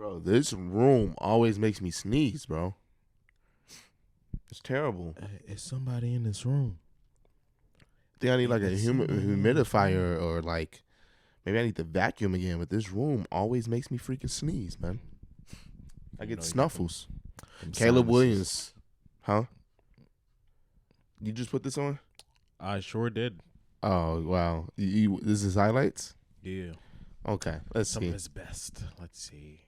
Bro, this room always makes me sneeze, bro. It's terrible. Is somebody in this room? I think I need like a humidifier or like maybe I need to vacuum again. But this room always makes me freaking sneeze, man. I get snuffles. Caleb Williams, huh? You just put this on? I sure did. Oh wow! This is highlights. Yeah. Okay, let's see. Some of his best. Let's see.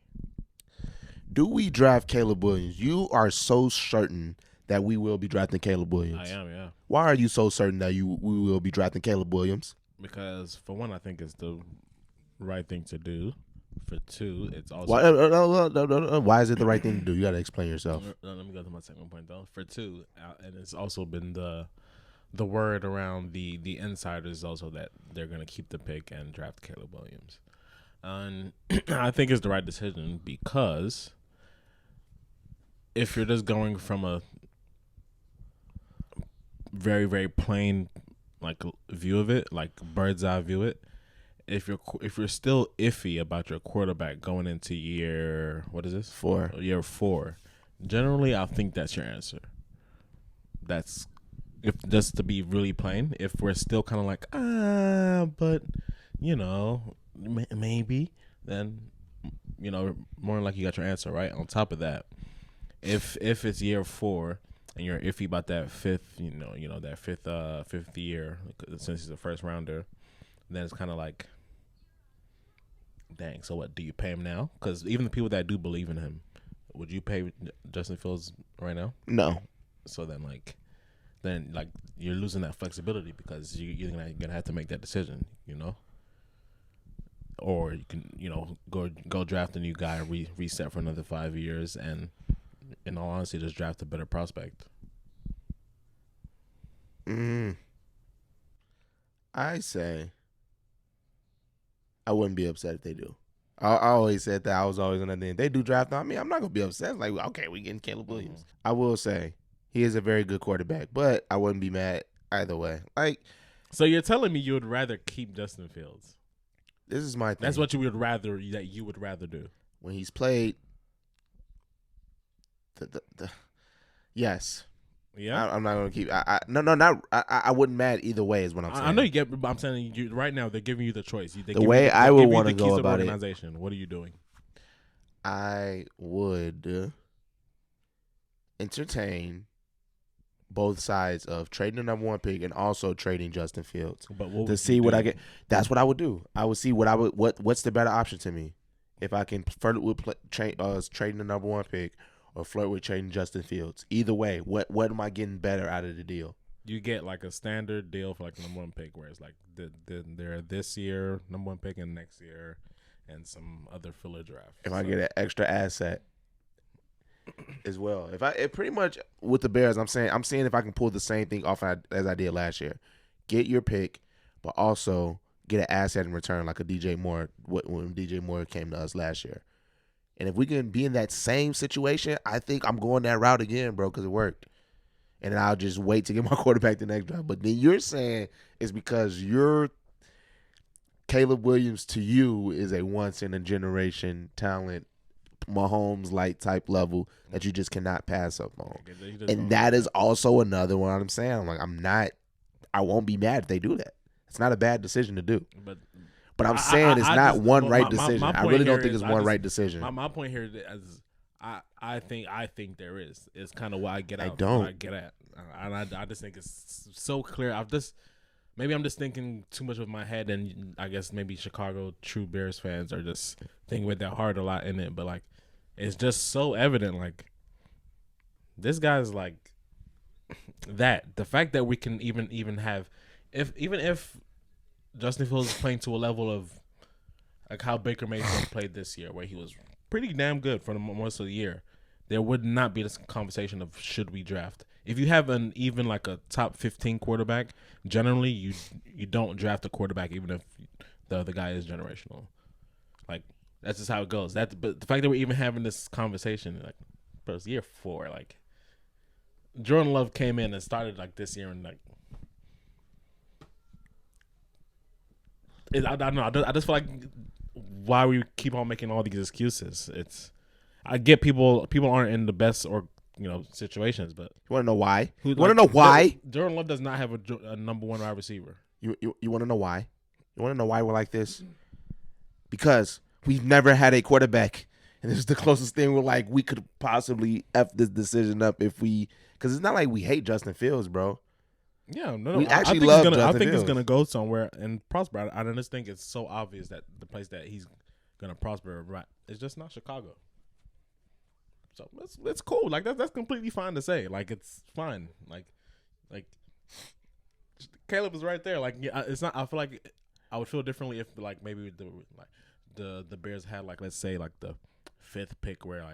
Do we draft Caleb Williams? You are so certain that we will be drafting Caleb Williams. I am, yeah. Why are you so certain that we will be drafting Caleb Williams? Because for one, I think it's the right thing to do. For two, it's also Why is it the right thing to do? You got to explain yourself. Let me go to my second point though. For two, and it's also been the word around the insiders also that they're going to keep the pick and draft Caleb Williams. And I think it's the right decision because if you're just going from a very, very plain like view of it, like bird's eye view it, if you're still iffy about your quarterback going into year 4, generally I think that's your answer. That's if just to be really plain, if we're still kind of like but maybe, then more than like you got your answer right. On top of that, if it's year 4 and you're iffy about that fifth year since he's a first rounder, then it's kind of like, dang, so what, do you pay him now? Because even the people that do believe in him, would you pay Justin Fields right now? No. So then you're losing that flexibility because you're gonna have to make that decision, or you can go draft a new guy, reset for another 5 years, and in all honesty, just draft a better prospect. I say I wouldn't be upset if they do. I always said that. I was always on that thing. If they do draft on me, I'm not going to be upset. Like, okay, we getting Caleb Williams. I will say he is a very good quarterback, but I wouldn't be mad either way. Like, so you're telling me you would rather keep Justin Fields? This is my thing. That's what you would rather do. When he's played, yes. Yeah, I'm not gonna keep. I wouldn't mad either way. Is what I'm saying. I know you get, but I'm saying you right now they're giving you the choice. The way I would want to go about it. What are you doing? I would entertain both sides of trading the number 1 pick and also trading Justin Fields to see what I get. That's what I would do. I would see what's the better option to me. If I can flirt with trading the number 1 pick or flirt with trading Justin Fields. Either way, what am I getting better out of the deal? You get like a standard deal for like the number 1 pick, where it's like they're this year number 1 pick and next year, and some other filler draft. If I get an extra asset as well, if pretty much with the Bears, I'm seeing if I can pull the same thing off as I did last year. Get your pick, but also get an asset in return, like a DJ Moore when DJ Moore came to us last year. And if we can be in that same situation, I think I'm going that route again, bro, because it worked. And then I'll just wait to get my quarterback the next draft. But then you're saying it's because your Caleb Williams to you is a once-in-a-generation talent, Mahomes-like type level that you just cannot pass up on. And that is also another one I'm saying. I won't be mad if they do that. It's not a bad decision to do. But I'm saying it's not one right decision. I really don't think it's one right decision. My point here is I think there is. It's kind of why I get out. I don't. What I get at. I just think it's so clear. Maybe I'm just thinking too much with my head, and I guess maybe Chicago true Bears fans are just thinking with their heart a lot in it. But like, it's just so evident. Like, this guy's like that. The fact that we can even have, even if Justin Fields is playing to a level of like how Baker Mayfield played this year, where he was pretty damn good for the most of the year, there would not be this conversation of should we draft. If you have even like a top 15 quarterback, generally you don't draft a quarterback even if the other guy is generational. Like, that's just how it goes. But the fact that we're even having this conversation, like, bro, it's year 4. Like, Jordan Love came in and started like this year, and like, I don't know. I just feel like why we keep on making all these excuses. I get people aren't in the best or situations, but You want to know why? You want to know why? Jordan Love does not have a number one wide receiver. You want to know why? You want to know why we're like this? Because we've never had a quarterback, and this is the closest thing we could possibly F this decision up if we, because it's not like we hate Justin Fields, bro. Yeah, no, we I actually think love Justin Fields. I think he's gonna go somewhere and prosper. I just think it's so obvious that the place that he's gonna prosper, right, it's just not Chicago. So it's cool. Like that's completely fine to say. Like it's fine. Like Caleb is right there. Like it's not. I feel like I would feel differently if maybe the Bears had let's say the 5th pick where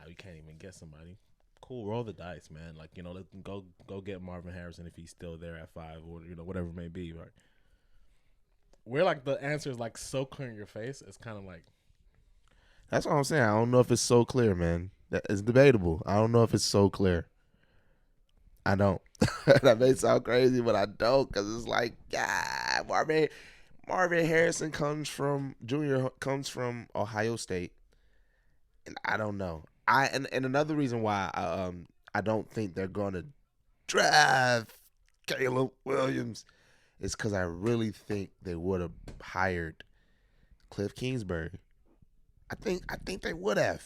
we can't even get somebody. Cool, roll the dice, man. Let them go get Marvin Harrison if he's still there at 5 or whatever it may be. Right? Where the answer is so clear in your face. It's kind of like. That's what I'm saying. I don't know if it's so clear, man. It's debatable. I don't know if it's so clear. I don't. That may sound crazy, but I don't, because it's Marvin Harrison comes from Ohio State, and I don't know. And another reason why I don't think they're gonna draft Caleb Williams is because I really think they would have hired Cliff Kingsbury. I think they would have.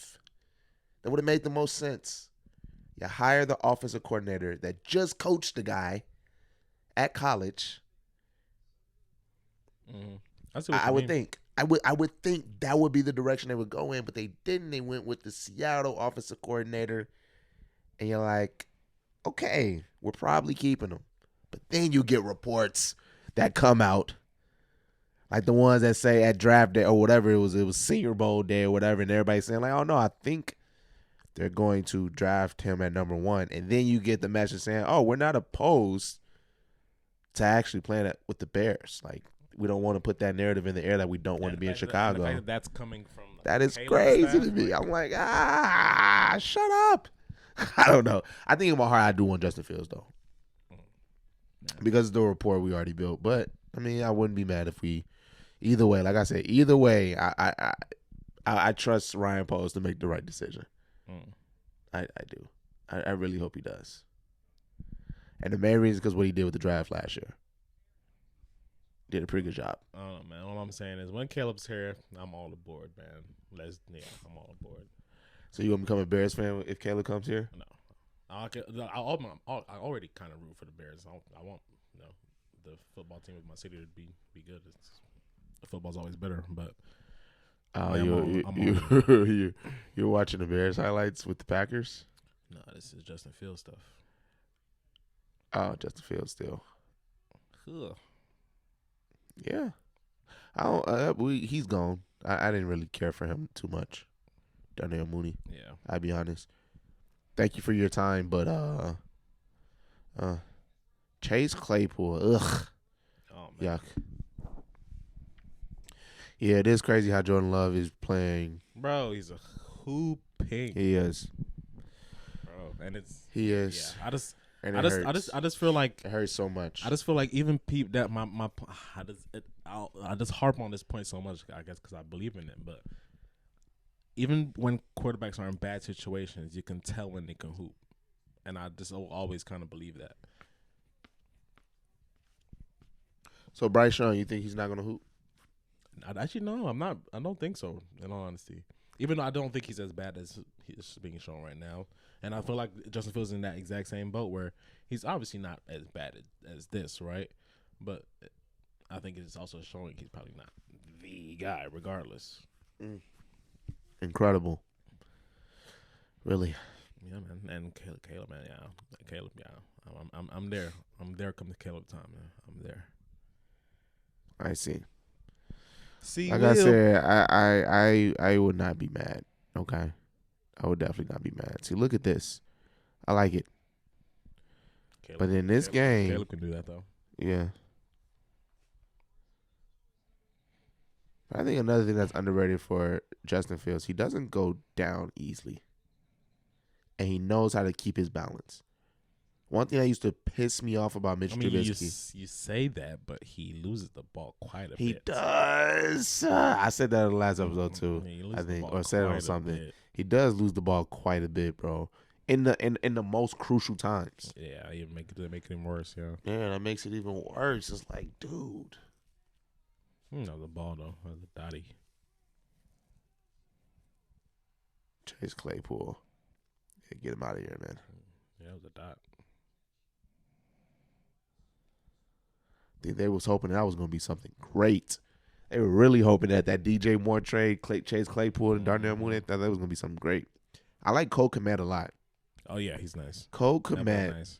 That would have made the most sense. You hire the offensive coordinator that just coached the guy at college. Mm-hmm. I would think that would be the direction they would go in, but they didn't. They went with the Seattle offensive coordinator, and you're like, okay, we're probably keeping him. But then you get reports that come out, like the ones that say at draft day or whatever it was Senior Bowl day or whatever, and everybody's saying oh no, I think they're going to draft him at number 1, and then you get the message saying, oh, we're not opposed to actually playing it with the Bears. We don't want to put that narrative in the air that we don't want to be in Chicago. The fact that that's coming from that is crazy to me. I'm like, shut up. I don't know. I think in my heart I do want Justin Fields though, because of the rapport we already built. But I mean, I wouldn't be mad if we. Either way, like I said, I trust Ryan Poles to make the right decision. I do. I really hope he does. And the main reason is because what he did with the draft last year. Did a pretty good job. I don't know, man. All I'm saying is when Caleb's here, I'm all aboard, man. I'm all aboard. So you want to become a Bears fan if Caleb comes here? No. I already kind of root for the Bears. I want the football team of my city to be good. The football's always better, but you're watching the Bears highlights with the Packers? No, this is Justin Fields stuff. Oh, Justin Fields still. Ugh. Yeah. I don't. He's gone. I didn't really care for him too much. Darnell Mooney. Yeah. I'll be honest. Thank you for your time, but Chase Claypool. Ugh. Oh man. Yuck. Yeah, it is crazy how Jordan Love is playing. Bro, he's a hooping. He is. Bro, and it's he is. Yeah, I just feel like it hurts so much. I just feel like even people that I just harp on this point so much, I guess, because I believe in it. But even when quarterbacks are in bad situations, you can tell when they can hoop, and I just always kind of believe that. So Bryce Young, you think he's not gonna hoop? Actually, no, I'm not. I don't think so. In all honesty, even though I don't think he's as bad as he's being shown right now, and I feel like Justin Fields is in that exact same boat where he's obviously not as bad as this, right? But I think it's also showing he's probably not the guy, regardless. Incredible, really. Yeah, man, and Caleb, man, yeah, I'm there. I'm there. Come to Caleb time, man. I'm there. I see. See, like I said, I would not be mad. Okay, I would definitely not be mad. See, look at this. I like it. But in this game, Caleb can do that though. Yeah. I think another thing that's underrated for Justin Fields, he doesn't go down easily, and he knows how to keep his balance. One thing that used to piss me off about Mitch Trubisky. You say that, but he loses the ball quite a bit. He does. I said that in the last episode too. I think, or said it on something. He does lose the ball quite a bit, bro. In the most crucial times. Yeah, even make it even worse. Yeah. Yeah, that makes it even worse. It's like, dude. The ball though, the Dottie. Chase Claypool. Yeah, get him out of here, man. Yeah, it was a dot. They was hoping that was going to be something great. They were really hoping that DJ Moore trade, Chase Claypool and Darnell Mooney, thought that was going to be something great. I like Cole Kmet a lot. Oh yeah, he's nice. Cole Kmet. Nice.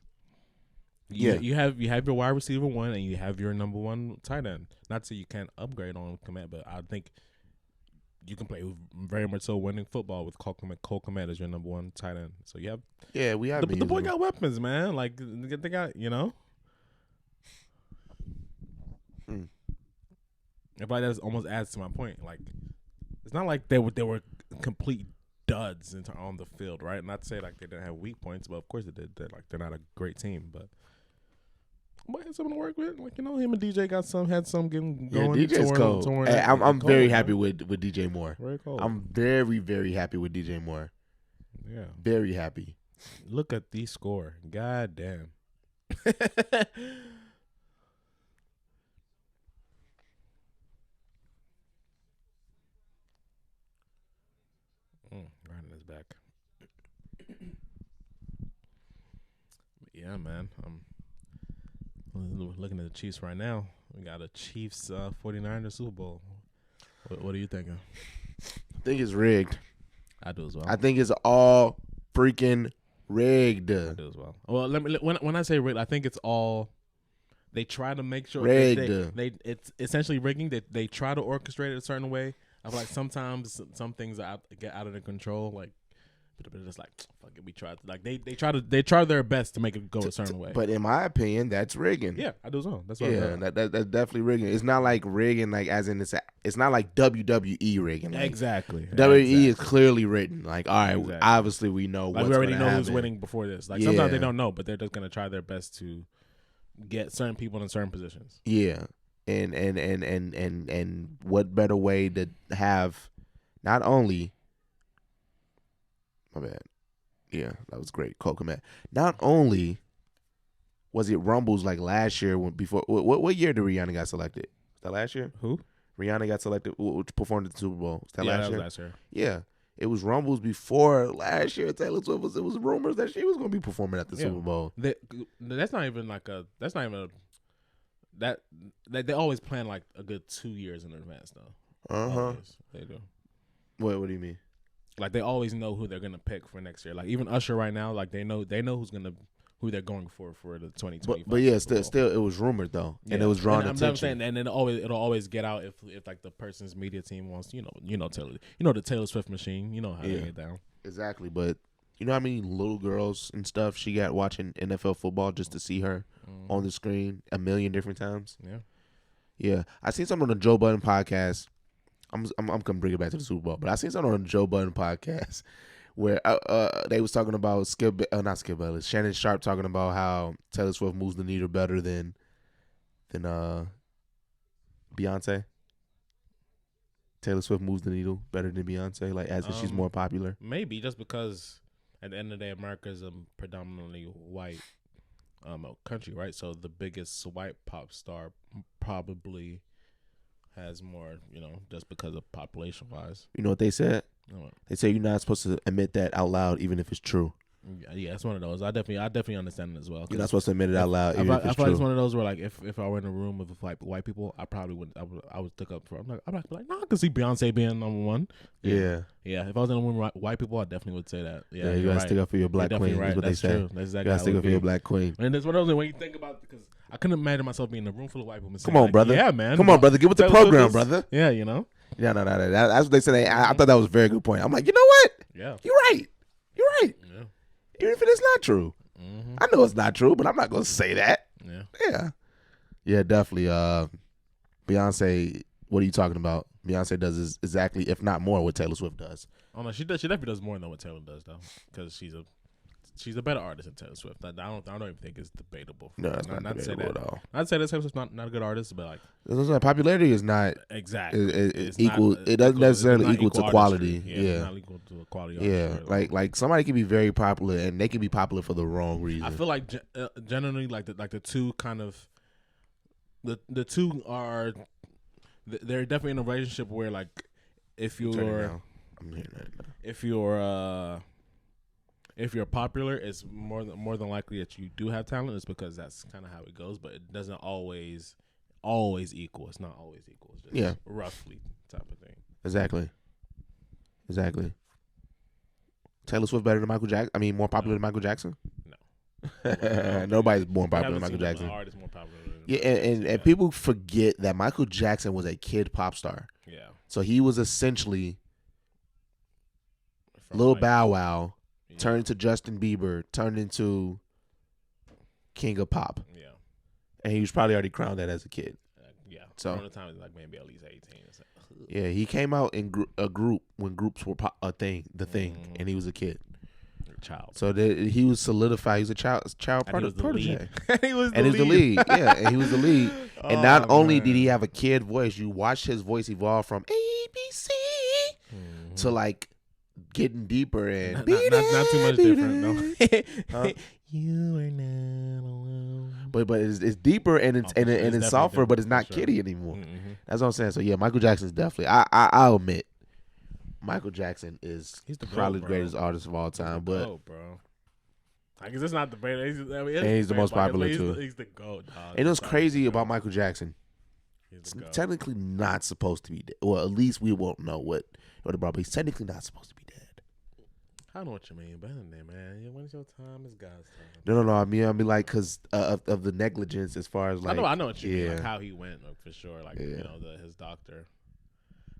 Yeah, you have your wide receiver one and you have your number one tight end. Not to say you can't upgrade on Kmet, but I think you can play very much so winning football with Cole Kmet as your number one tight end. So you have we have the boy got weapons, man. Like they got If like that almost adds to my point. Like it's not like they were complete duds on the field, right? Not to say like they didn't have weak points, but of course they did. They're not a great team, but might have something to work with. Like him and DJ had some getting going. Yeah, DJ's cold. Hey, I'm very happy with DJ Moore. Very cold. I'm very, very happy with DJ Moore. Yeah, very happy. Look at the score. God damn. Riding his back. Yeah, man. I'm looking at the Chiefs right now. We got a Chiefs 49ers Super Bowl. What are you thinking? I think it's rigged. I do as well. I think it's all freaking rigged. I do as well. Well, when I say rigged, I think it's all. They try to make sure rigged. It's essentially rigging. They try to orchestrate it a certain way. I feel like sometimes some things get out of their control. Like, but it's just like fuck it. We tried. Like they try their best to make it go a certain way. But in my opinion, that's rigging. Yeah, I do as well. That's what that's definitely rigging. It's not like rigging, like as in it's not like WWE rigging. Like, exactly. WWE is clearly written. Like, all right, obviously we know. Like we already know who's winning before this. Like sometimes they don't know, but they're just gonna try their best to get certain people in certain positions. Yeah. And what better way to have not only my bad. Yeah, that was great. Cole Kmet. Not only was it Rumbles like last year before what year did Rihanna got selected? Was that last year? Who? Rihanna got selected, performed at the Super Bowl. Was that last year? That was last year. Yeah. It was Rumbles before last year. Taylor Swift it was rumors that she was going to be performing at the Super Bowl. That's not even that they always plan like a good 2 years in advance though. Always, they do. What do you mean? Like they always know who they're gonna pick for next year. Like even Usher right now, like they know who they're going for the 2025. But yeah, still it was rumored though, and it was drawn attention. I'm saying, and then it'll always get out if like the person's media team wants the Taylor Swift machine. You know how they get down. Exactly, but you know how many little girls and stuff she got watching NFL football just to see her on the screen a million different times. Yeah. I seen something on the Joe Budden podcast. I'm gonna bring it back to the Super Bowl, but I seen something on the Joe Budden podcast where they was talking about Shannon Sharp talking about how Taylor Swift moves the needle better than Beyonce. Taylor Swift moves the needle better than Beyonce, like as if she's more popular. Maybe just because at the end of the day, America is a predominantly white country, right? So the biggest white pop star probably has more, just because of population wise. You know what they said? What? They say you're not supposed to admit that out loud, even if it's true. Yeah, it's one of those. I definitely understand it as well. You're not supposed to admit it out loud, even if it's true. I feel like it's one of those where, like, if I were in a room with like white people, I probably wouldn't. I would stick up for. I'm like, no, I could see Beyonce being number one. Yeah. If I was in a room with white people, I definitely would say that. Yeah, you gotta stick up for your black queen. Right. Is what That's they say. True. That's exactly. You gotta stick up for your black queen. And that's one of those when you think about it, because I couldn't imagine myself being in a room full of white people. Come on, like, brother. Yeah, man. Come on, brother. Get with the program, brother. Yeah, No. That's what they said. I thought that was a very good point. I'm like, you know what? Yeah. You're right. Yeah. Even if it's not true. Mm-hmm. I know it's not true, but I'm not going to say that. Yeah, definitely. Beyonce, what are you talking about? Beyonce does exactly, if not more, what Taylor Swift does. Oh, no, she definitely does more than what Taylor does, though, because she's a she's a better artist than Taylor Swift. I don't even think it's debatable. No, that's not debatable at all. I'd say that Taylor Swift's not a good artist, but like popularity is not exactly it's equal. It doesn't necessarily equal to quality. Yeah, it's not equal to a quality. Yeah, like somebody can be very popular and they can be popular for the wrong reason. I feel like generally like the two kind of the two are they're definitely in a relationship where like if you're popular, it's more than likely that you do have talent. It's because that's kind of how it goes, but it doesn't always equal. It's not always equal. It's just roughly type of thing. Exactly. Taylor Swift better than Michael Jackson? I mean, more popular than Michael Jackson? No. Nobody's more popular than Michael Jackson. Artist more popular than and people forget that Michael Jackson was a kid pop star. Yeah. So he was essentially Lil Bow Wow turned into Justin Bieber, turned into King of Pop. Yeah. And he was probably already crowned that as a kid. Yeah. So around the time like maybe at least 18. Yeah, he came out in a group when groups were the thing, and he was a kid. Child. So he was solidified. He was a child protege. He was the lead. Yeah, and he was the lead. And not only did he have a kid voice, you watched his voice evolve from ABC to like getting deeper and not too much different. No. You are not alone. But it's deeper and it's softer, but it's not sure. kiddie anymore. Mm-hmm. That's what I'm saying. So yeah, Michael Jackson's definitely. I'll admit, Michael Jackson is probably the greatest artist of all time. But bro, I guess it's not debatable. He's the most popular too. He's the GOAT, dog. And what's crazy about Michael Jackson? He's It's technically not supposed to be dead. Well, at least we won't know what the problem. He's technically not supposed to be dead. I know what you mean, but man, when's your time is God's time. No. I mean, like, because of the negligence as far as like. I know what you mean, like how he went, like, for sure. Like you know, his doctor,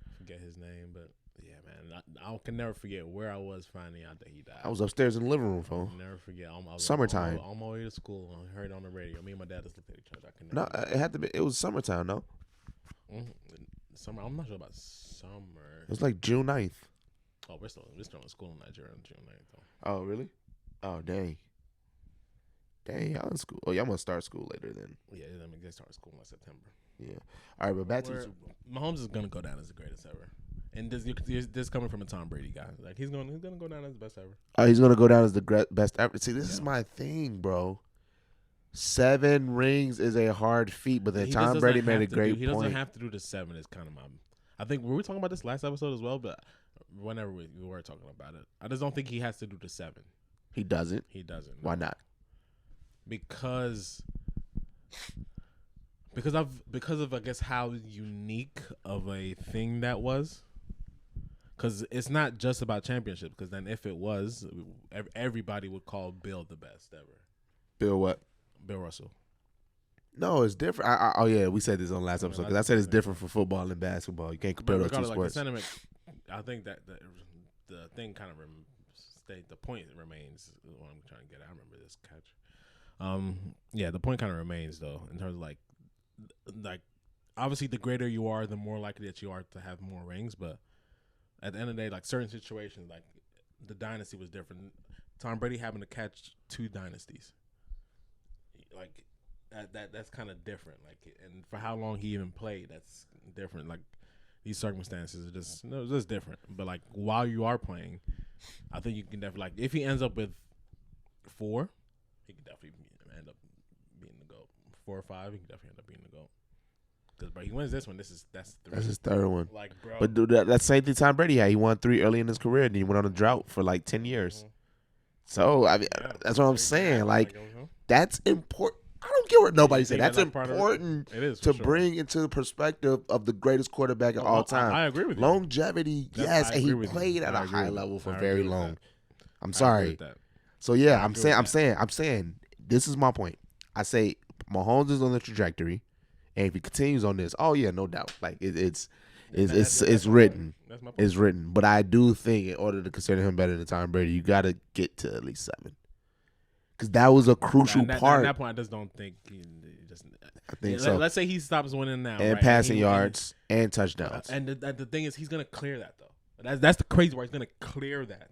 I forget his name, but yeah, man, I can never forget where I was finding out that he died. I was upstairs in the living room, phone. Never forget. I was summertime. On my way to school, I heard it on the radio. Me and my dad just looked at each other. I can No, it had to be. It was summertime, no. Summer. I'm not sure about summer. It was like June 9th. Oh, we're still in school in Nigeria on June 9th, though. Oh, really? Oh, dang, y'all in school. Oh, y'all must start school later then. Yeah, they start school in September. Yeah. All right, but back to Mahomes is gonna go down as the greatest ever, and this coming from a Tom Brady guy. Like he's gonna go down as the best ever. Oh, he's gonna go down as the best ever. See, this is my thing, bro. 7 rings is a hard feat, but then Tom Brady made a great point. He doesn't have to do the 7. Is kind of my. I think were we talking about this last episode as well, but. Whenever we were talking about it, I just don't think he has to do the 7. He doesn't. No. Why not? Because of I guess how unique of a thing that was. Because it's not just about championships. Because then if it was, everybody would call Bill the best ever. Bill what? Bill Russell. No, it's different. Oh yeah, we said this on the last episode because I said it's different for football and basketball. You can't compare those two sports. Like the sentiment, I think that the thing kind of the point remains. What I'm trying to get at. I remember this catch. Yeah, the point kind of remains though in terms of like obviously the greater you are, the more likely that you are to have more rings. But at the end of the day, like certain situations, like the dynasty was different. Tom Brady having to catch 2 dynasties, like that's kind of different. Like, and for how long he even played, that's different. Like. These circumstances are just different. But like while you are playing, I think you can definitely like if he ends up with 4, he can definitely end up being the GOAT. 4 or 5, he can definitely end up being the GOAT. Because bro, he wins this one. That's 3. That's his 3rd one. Like bro, but dude, that same thing Tom Brady had. He won 3 early in his career, and he went on a drought for like 10 years. Mm-hmm. So I mean, that's what I'm saying. Like that's important. I don't care what nobody said. That's important to bring into the perspective of the greatest quarterback of all time. I agree with you. Longevity, yes, and he played at a high level for very long. I'm sorry. So yeah, I'm saying this is my point. I say Mahomes is on the trajectory, and if he continues on this, oh yeah, no doubt. Like it's written. That's my point. It's written. But I do think in order to consider him better than Tom Brady, you got to get to at least 7. Because that was a crucial part. At that point, I just don't think he just. I think so. Let's say he stops winning now, and right? passing yards and touchdowns. And the thing is, he's gonna clear that though. That's the crazy part. He's gonna clear that.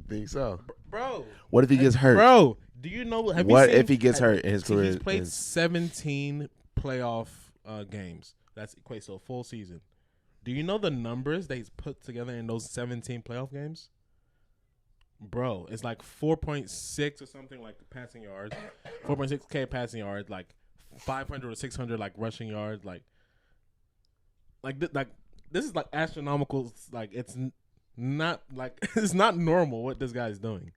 Think so? Bro. What if he gets hurt? Bro, do you know? What if he gets hurt in his career? He's played 17 playoff games. That equates to a full season. Do you know the numbers that he's put together in those 17 playoff games? Bro, it's like 4.6 or something like passing yards, 4.6K passing yards, like 500 or 600 like rushing yards, like this is like astronomical. Like it's not like it's not normal what this guy's doing.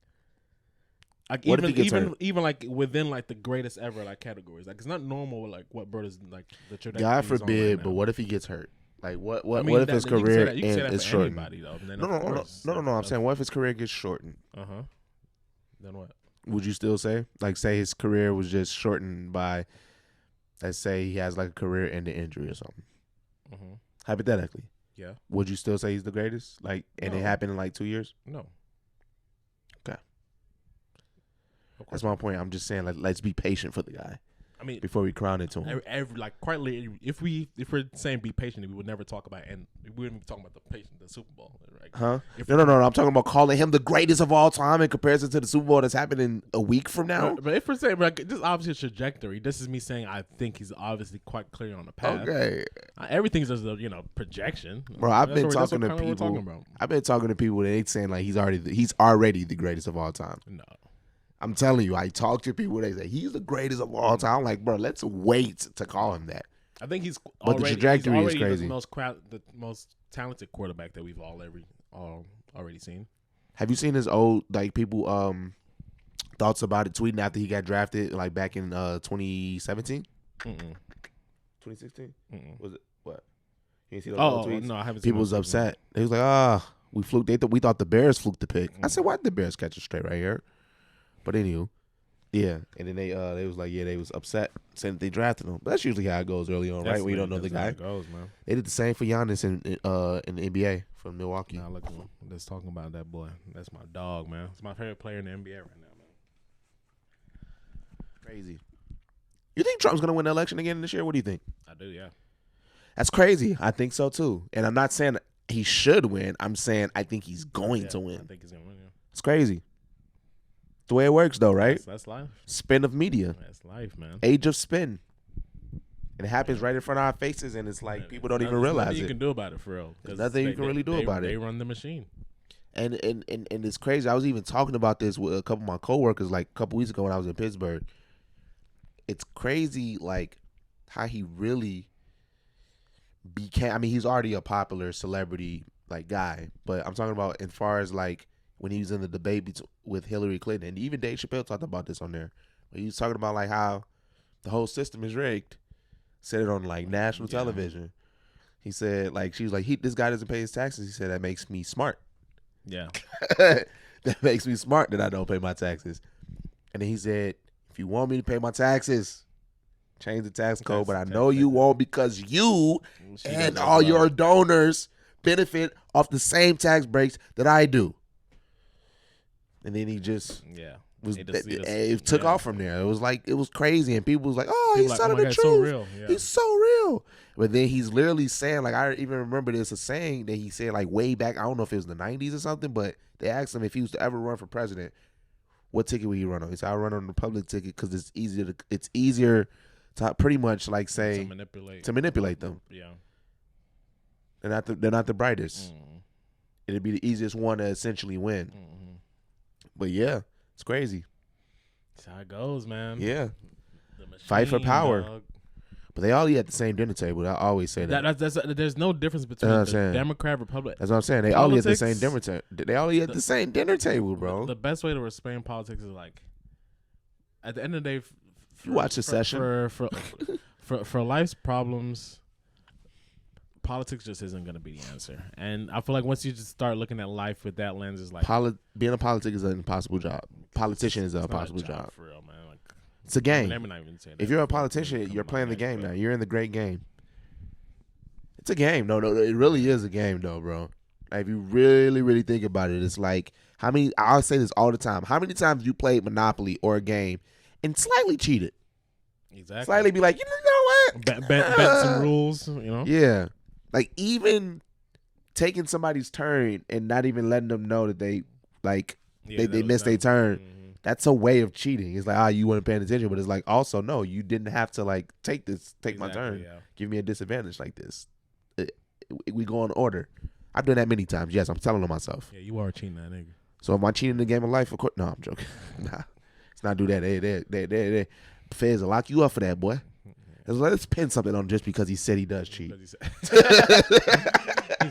Like what if he gets hurt? Even like within like the greatest ever like categories, like it's not normal like what Bro is like the trajectory. God forbid, right but what if he gets hurt? Like what if his you career is shortened? No. I'm saying what if his career gets shortened? Then what? Would you still say say his career was just shortened by, let's say he has like a career-ending injury or something? Hypothetically, yeah. Would you still say he's the greatest? Like, and it happened in like 2 years? No. Okay. That's my point. I'm just saying, like, let's be patient for the guy. I mean, before we crown it to him, if we're saying be patient, we would never talk about, and we wouldn't be talking about the Super Bowl, right? Huh? No. I'm talking about calling him the greatest of all time in comparison to the Super Bowl that's happening a week from now. But if we're saying like this, is obviously a trajectory. This is me saying I think he's obviously quite clear on the path. Okay. Everything's just a projection, bro. I've been talking to people. I've been talking to people that ain't saying like he's already the greatest of all time. No. I'm telling you, I talk to people. They say he's the greatest of all time. I'm like, bro, let's wait to call him that. I think he's but the trajectory is crazy. The most talented quarterback that we've already seen. Have you seen his old like people thoughts about it tweeting after he got drafted like back in 2017? 2016? Was it what? You see those old tweets? No, I haven't. People was upset. They was like, we fluked. We thought the Bears fluked the pick. I said, why did the Bears catch it straight right here? But anywho, yeah, and then they was like, they was upset saying that they drafted him. But that's usually how it goes early on, right? We don't know the guy. It goes, man. They did the same for Giannis in the NBA from Milwaukee. Nah, look, let's talk about that boy. That's my dog, man. It's my favorite player in the NBA right now, man. Crazy. You think Trump's gonna win the election again this year? What do you think? I do, yeah. That's crazy. I think so too. And I'm not saying he should win. I'm saying I think he's going to win. I think he's gonna win. Yeah. It's crazy. The way it works, though, right? That's life. Spin of media. That's life, man. Age of spin. It happens right in front of our faces, and it's like people don't even realize it. Nothing you can do about it, for real. There's nothing you can really do about it. They run the machine. And it's crazy. I was even talking about this with a couple of my coworkers like a couple weeks ago when I was in Pittsburgh. It's crazy, like how he really became. I mean, he's already a popular celebrity like guy, but I'm talking about as far as like when he was in the debate with Hillary Clinton, and even Dave Chappelle talked about this on there. But he was talking about like how the whole system is rigged. Said it on like national television. He said like she was like this guy doesn't pay his taxes. He said that makes me smart. Yeah, that makes me smart that I don't pay my taxes. And then he said, if you want me to pay my taxes, change the tax code. But I know you won't because you and all your donors benefit off the same tax breaks that I do. And then he just it took off from there. It was crazy, and people was like, "Oh, he's telling the truth. So real. Yeah. He's so real." But then he's literally saying, like, I even remember this a saying that he said like way back. I don't know if it was in the '90s or something, but they asked him if he was to ever run for president, what ticket would he run on? He said, "I run on the Republican ticket because it's easier to pretty much like say to manipulate them. Yeah, they're not the brightest. It'd be the easiest one to essentially win." But yeah, it's crazy. That's how it goes, man. Yeah. The machine, fight for power. Dog. But they all eat at the same dinner table. I always say that. There's no difference between the Democrat, Republican. That's what I'm saying. They all eat at the same dinner table. They all eat at the same dinner table, bro. The best way to explain politics is like, at the end of the day, you watch a session. For life's problems, politics just isn't going to be the answer. And I feel like once you just start looking at life with that lens, it's like being a politic is an impossible job. Politician is an impossible job. For real, man. Like, it's a game. If you're a politician, politician, you're playing the game now. You're in the great game. It's a game. No, it really is a game, though, bro. Like, if you really, really think about it, it's like I'll say this all the time. How many times you played Monopoly or a game and slightly cheated? Exactly. Slightly be like, you know what? Bet some rules, you know? Yeah. Like, even taking somebody's turn and not even letting them know that they, like, they missed their turn. Mm-hmm. That's a way of cheating. It's like, you weren't paying attention, but it's like, also, no, you didn't have to like take my turn. Yeah. Give me a disadvantage like this. We go in order. I've done that many times. Yes, I'm telling on myself. Yeah, you are cheating that nigga. So am I cheating in the game of life? Of course. No, I'm joking. Nah, let's not do that. They feds will lock you up for that, boy. Let's pin something on him just because he said he does cheat. He's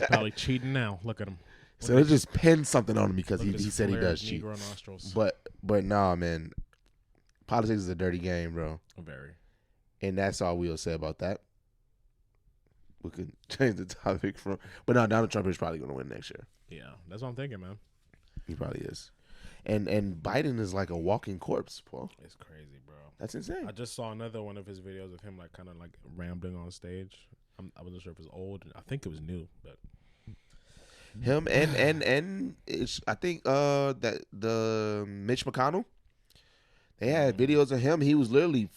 probably cheating now. Look at him. So let's just pin something on him because he said he does cheat. But nah, man. Politics is a dirty game, bro. Very. And that's all we'll say about that. We could change the topic from. But no, Donald Trump is probably going to win next year. Yeah, that's what I'm thinking, man. He probably is. And Biden is like a walking corpse, Paul. It's crazy, bro. That's insane. I just saw another one of his videos of him like kind of like rambling on stage. I wasn't sure if it was old. I think it was new, but him and it's, I think that the Mitch McConnell, they had videos of him. He was literally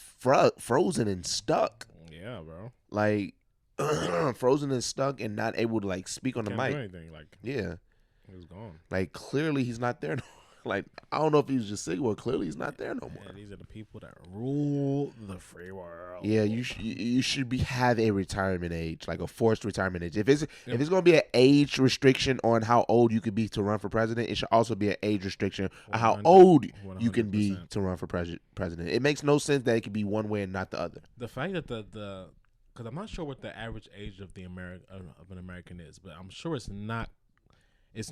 frozen and stuck. Yeah, bro. Like frozen and stuck and not able to like speak on the mic. Do anything. Like, yeah, he was gone. Like clearly he's not there. Like, I don't know if he was just sick or clearly he's not there no more. Yeah, these are the people that rule the free world. Yeah, you should have a retirement age, like a forced retirement age. If it's gonna be an age restriction on how old you could be to run for president, it should also be an age restriction on how old you can be to run for president. It makes no sense that it could be one way and not the other. The fact that because I'm not sure what the average age of of an American is, but I'm sure it's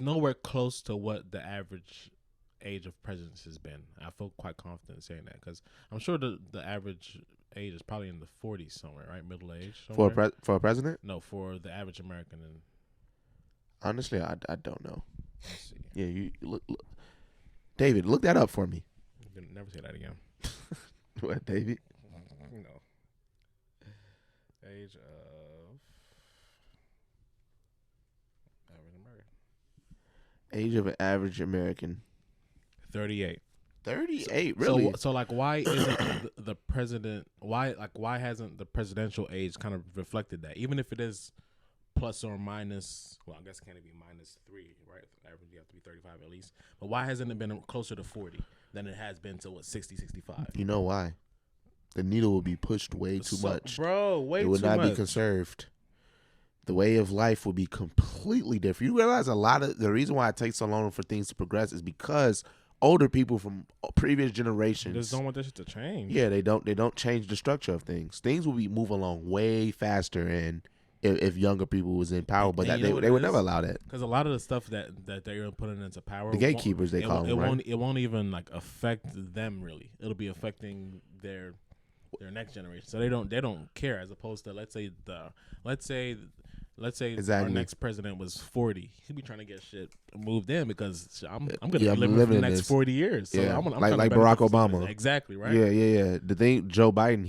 nowhere close to what the average age of presidents has been. I feel quite confident saying that because I'm sure the average age is probably in the 40s somewhere, right? Middle age somewhere. For a president? No, for the average American. And honestly, I don't know. Let's see. Yeah, you look. David, look that up for me. You can never say that again. What, David? No. Age of average American. Age of an average American. 38. 38, really? So like, why isn't the president? Why hasn't the presidential age kind of reflected that? Even if it is plus or minus, well, I guess can't it be -3, right? Average, you have to be 35 at least. But why hasn't it been closer to 40 than it has been to 60, 65? You know why? The needle will be pushed way too much, bro. Way too much. It would not be conserved. The way of life will be completely different. You realize a lot of the reason why it takes so long for things to progress is because older people from previous generations just don't want this shit to change. Yeah, they don't change the structure of things. Things will be move along way faster, and if younger people was in power, but they would never allow that because a lot of the stuff that they're putting into power, the gatekeepers they call them, right? It won't even like affect them really. It'll be affecting their next generation. So they don't care. As opposed to let's say exactly. Our next president was 40. He'd be trying to get shit moved in because I'm going to be living for the next 40 years. So yeah. I'm like Barack Obama. Exactly, right? Yeah. The thing, Joe Biden,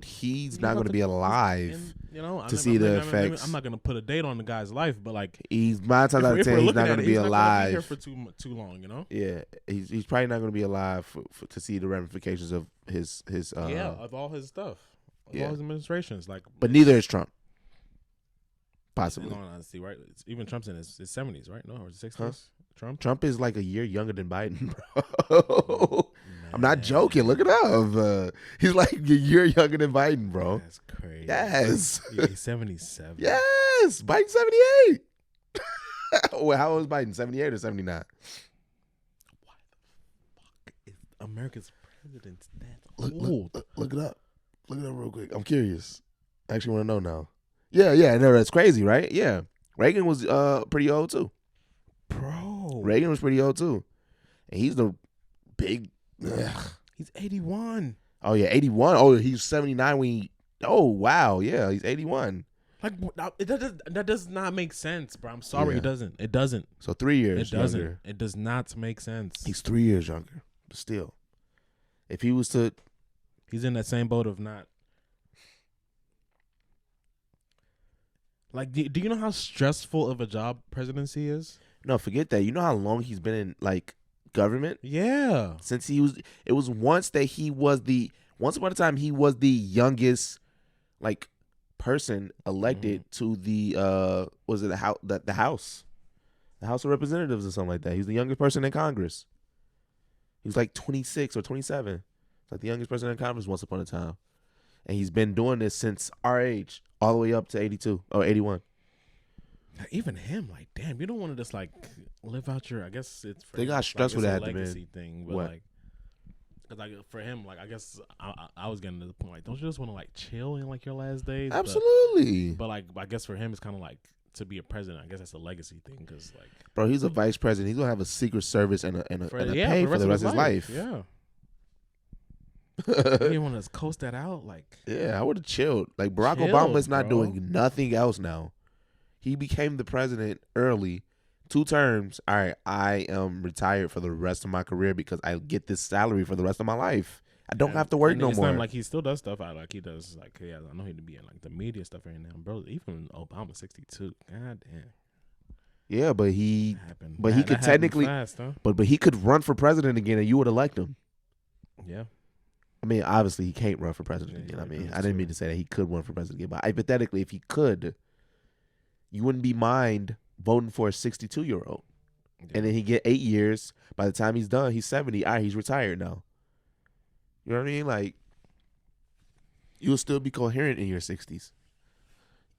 he's not going to be alive to see the effects. I'm not going to put a date on the guy's life, but like he's 9 times out of 10 he's not going to be alive. He's not going to be here for too long, you know? Yeah, he's probably not going to be alive to see the ramifications of his of all his stuff, all his administrations. Like, but neither is Trump. Possibly. In all honesty, right? Even Trump's in his 70s, right? No, or 60s. Huh? Trump is like a year younger than Biden, bro. I'm not joking. Look it up. He's like a year younger than Biden, bro. That's crazy. Yes. He's 77. Yes. Biden's 78. Well, how old is Biden? 78 or 79? Why the fuck is America's president that old? Look it up. Look it up real quick. I'm curious. I actually want to know now. Yeah, no, that's crazy, right? Yeah. Reagan was pretty old too. Bro. Reagan was pretty old too. And he's the big He's 81. Oh yeah, 81. Oh, he's 79 when he wow, yeah, he's 81. Like that does not make sense, bro. I'm sorry, It doesn't. So 3 years younger. It does not make sense. He's 3 years younger. But still. If he was to he's in that same boat of not. Like, do you know how stressful of a job presidency is? No, forget that. You know how long he's been in, like, government? Yeah. Since it was once upon a time, he was the youngest, like, person elected to the, the House of Representatives or something like that. He was the youngest person in Congress. He was like 26 or 27. Like the youngest person in Congress once upon a time. And he's been doing this since our age, all the way up to 82 or 81. Even him, like, damn, you don't want to just like live out your. I guess it's for They him, got it's stressed with it's a that, man. legacy thing, but What? like, cause like for him, like I guess I was getting to the point, like, don't you just want to like chill in like your last days? Absolutely. But like, I guess for him, it's kind of like to be a president. I guess that's a legacy thing, cause like, Bro, he's a vice president. He's gonna have a Secret Service and a yeah, pay for the rest of his life. Yeah. You want to coast that out, like? Yeah, I would have chilled. Like Barack Chilled, Obama's not bro. doing nothing else now. He became the president early, 2 terms. All right, I am retired for the rest of my career because I get this salary for the rest of my life. I don't have to work no it's more. not like he still does stuff. Like he does, like yeah, I know he'd be in like the media stuff right now, bro. Even Obama 62, god damn. Yeah, but he That could technically, fast, huh? but he could run for president again, and you would elect him. Yeah. I mean, obviously he can't run for president Yeah, again. I like mean, those I didn't two. mean to say that he could run for president again, but hypothetically, if he could, you wouldn't be mind voting for a 62-year-old, and then he get 8 years. By the time he's done, he's 70. All right, he's retired now. You know what I mean? Like, you'll still be coherent in your 60s.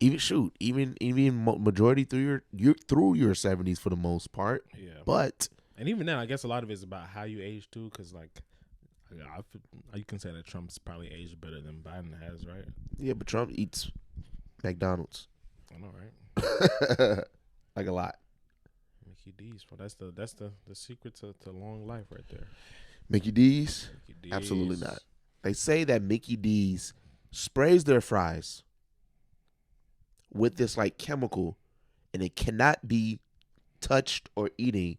Even majority through your 70s for the most part. Yeah. But And even then, I guess a lot of it's about how you age too, because like, you can say that Trump's probably aged better than Biden has, right? yeah, but Trump eats McDonald's I know, right? like a lot. Mickey D's, well, that's the secret to long life right there. Mickey D's? Mickey D's. Absolutely not. They say that Mickey D's sprays their fries with this like chemical, and it cannot be touched or eaten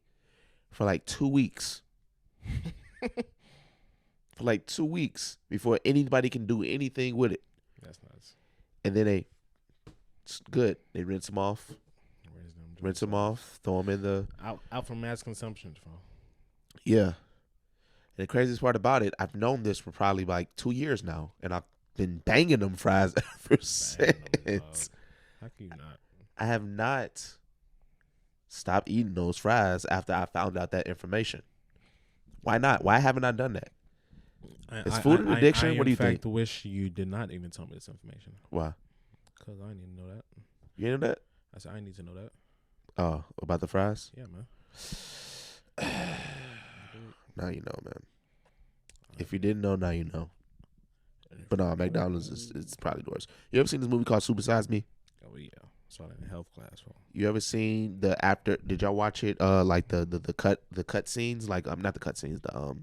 for like 2 weeks. For like 2 weeks before anybody can do anything with it. That's nuts. And then it's good. They rinse them off. Rinse them off. Throw them in the out from mass consumption, bro. yeah. And the craziest part about it, I've known this for probably like 2 years now, and I've been banging them fries ever since. How can you not? I have not stopped eating those fries after I found out that information. Why not? Why haven't I done that? Is food an addiction? What do you think? I in fact wish you did not even tell me this information. Why? Because I didn't know that. You know that? I said I need to know that. Oh, about the fries? Yeah, man. Now you know, man. If you didn't know, now you know. But no, McDonald's is probably the worst. You ever seen this movie called Super Size Me? Oh yeah, saw that in health class. Bro. You ever seen the after? Did y'all watch it? Like the cut scenes, like not the cut scenes, the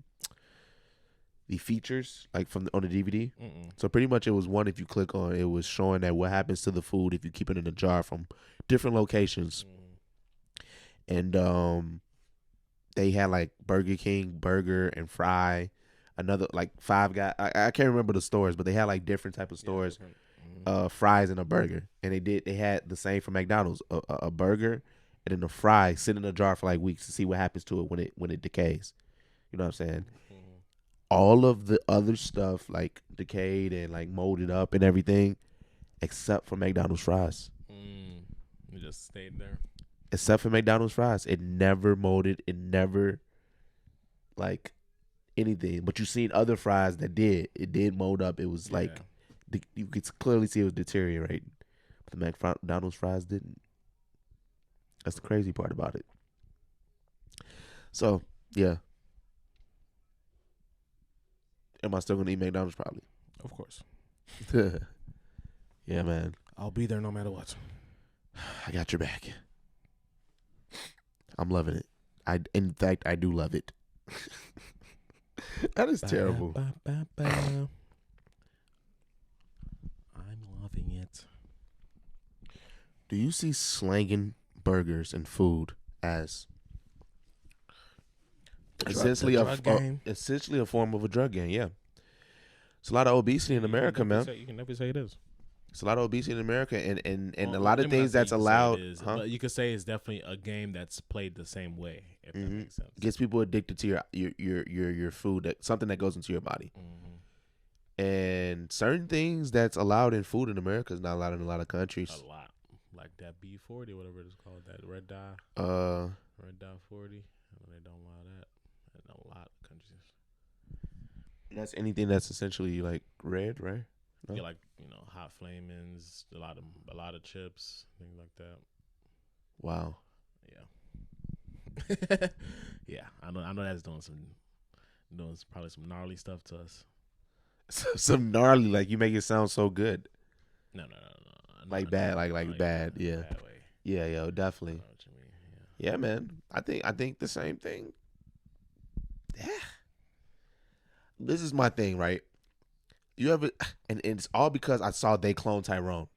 features, like on the DVD. Mm-mm. So pretty much it was one. If you click on, it was showing that what happens to the food if you keep it in a jar from different locations, and they had like Burger King, burger and fry, another like Five Guys. I can't remember the stores, but they had like different type of stores. Fries and a burger, and they had the same for McDonald's, a burger and then a fry sit in a jar for like weeks to see what happens to it when it decays. You know what I'm saying? All of the other stuff like decayed and like molded up and everything, except for McDonald's fries. It just stayed there. Except for McDonald's fries, it never molded. It never like anything. But you seen other fries that did. It did mold up. It was like. You could clearly see it was deteriorating. But the McDonald's fries didn't. That's the crazy part about it. So, yeah. Am I still going to eat McDonald's? Probably. Of course. Yeah, man. I'll be there no matter what. I got your back. I'm loving it. In fact, I do love it. That is terrible. Do you see slanging burgers and food as essentially a form of a drug game? Yeah, it's a lot of obesity in America, man. You can never say it is. It's a lot of obesity in America, and a lot of things that's allowed. But you could say it's definitely a game that's played the same way. If that makes sense. Gets people addicted to your food, something that goes into your body. And certain things that's allowed in food in America is not allowed in a lot of countries. A lot. like that B40, whatever it's called, that red dye. Red dye 40. They don't allow that in a lot of countries. That's anything that's essentially like red, right? No? Yeah, like hot flamings, a lot of chips, things like that. Wow. Yeah. Yeah, I know that's doing probably some gnarly stuff to us. Some gnarly, like you make it sound so good. No. Like bad, like bad. Yeah. Bad way. Yeah, yo, definitely. I know what you mean. Yeah. Yeah, man. I think the same thing. Yeah. This is my thing, right? You ever, and it's all because I saw they clone Tyrone.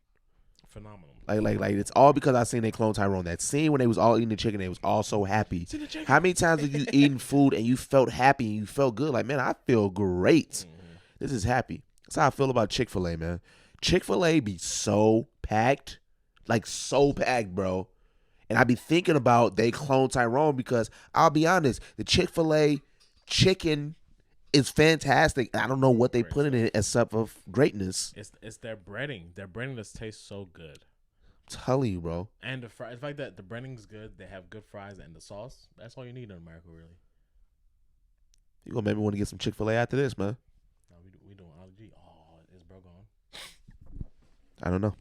Phenomenal. Like it's all because I seen they clone Tyrone. That scene when they was all eating the chicken, they was all so happy. How many times have you eaten food and you felt happy and you felt good? Like, man, I feel great. Mm-hmm. This is happy. That's how I feel about Chick-fil-A, man. Chick-fil-A be so packed, like so packed, bro. And I be thinking about they clone Tyrone because I'll be honest, the Chick-fil-A chicken is fantastic. I don't know what they put in it except for greatness. It's their breading. Their breading just tastes so good. I'm telling you, bro. And the fries, like that, the breading's good. They have good fries and the sauce. That's all you need in America, really. You gonna make me want to get some Chick-fil-A after this, man? No, we doing allergy. Oh, is bro gone? I don't know.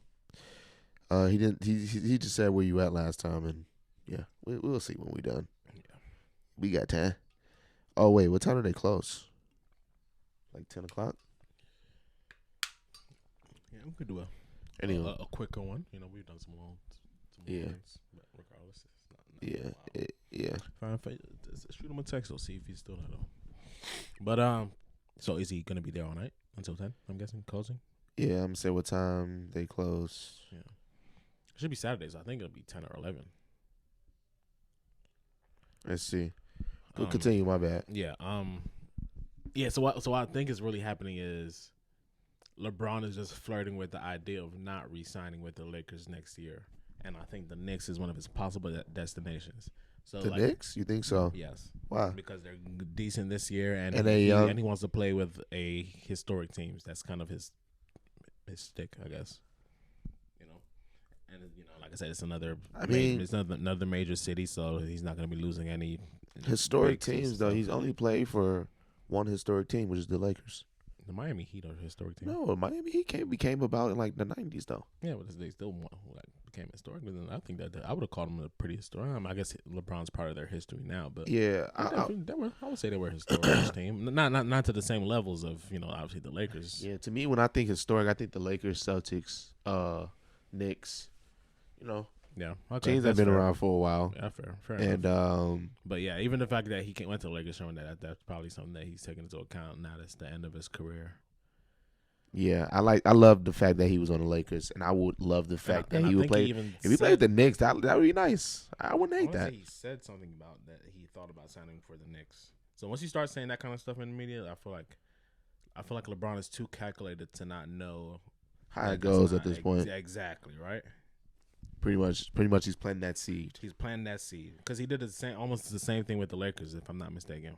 He didn't. He just said where you at last time, and yeah, we'll see when we done. Yeah, we got time. Oh wait, what time do they close? Like 10 o'clock. Yeah, we could do a quicker one. We've done some long ones, but regardless, it's not yeah. Fine, shoot him a text or see if he's still at home. But so is he gonna be there all night until 10? I'm guessing closing. Yeah, I'm gonna say what time they close. Yeah, it should be Saturdays. I think it'll be 10 or 11. Let's see. Continue. My bad. Yeah. Yeah. So what I think is really happening is LeBron is just flirting with the idea of not re-signing with the Lakers next year, and I think the Knicks is one of his possible destinations. So the Knicks, you think so? Yes. Why? Because they're decent this year, and he wants to play with a historic teams. That's kind of his stick, I guess. And like I said, it's another. It's another major city, so he's not going to be losing any historic teams. Though he's only played for one historic team, which is the Lakers. The Miami Heat are a historic team. No, Miami Heat became about in like the 90s, though. Yeah, but they still became historic. But I think that I would have called them a pretty historic. I guess LeBron's part of their history now, but yeah, I would say they were a historic team. Not to the same levels of obviously the Lakers. Yeah, to me, when I think historic, I think the Lakers, Celtics, Knicks. Yeah, teams that have been around for a while. Yeah, fair enough. But yeah, even the fact that he went to the Lakers, showing that's probably something that he's taking into account now. That's the end of his career. Yeah, I love the fact that he was on the Lakers, and I would love the fact that he would play. If he played with the Knicks, that would be nice. I wouldn't hate that. He said something about that he thought about signing for the Knicks. So once you start saying that kind of stuff in the media, I feel like LeBron is too calculated to not know how it goes at this point. Exactly right. Pretty much, he's planting that seed. He's planting that seed because he did almost the same thing with the Lakers, if I'm not mistaken.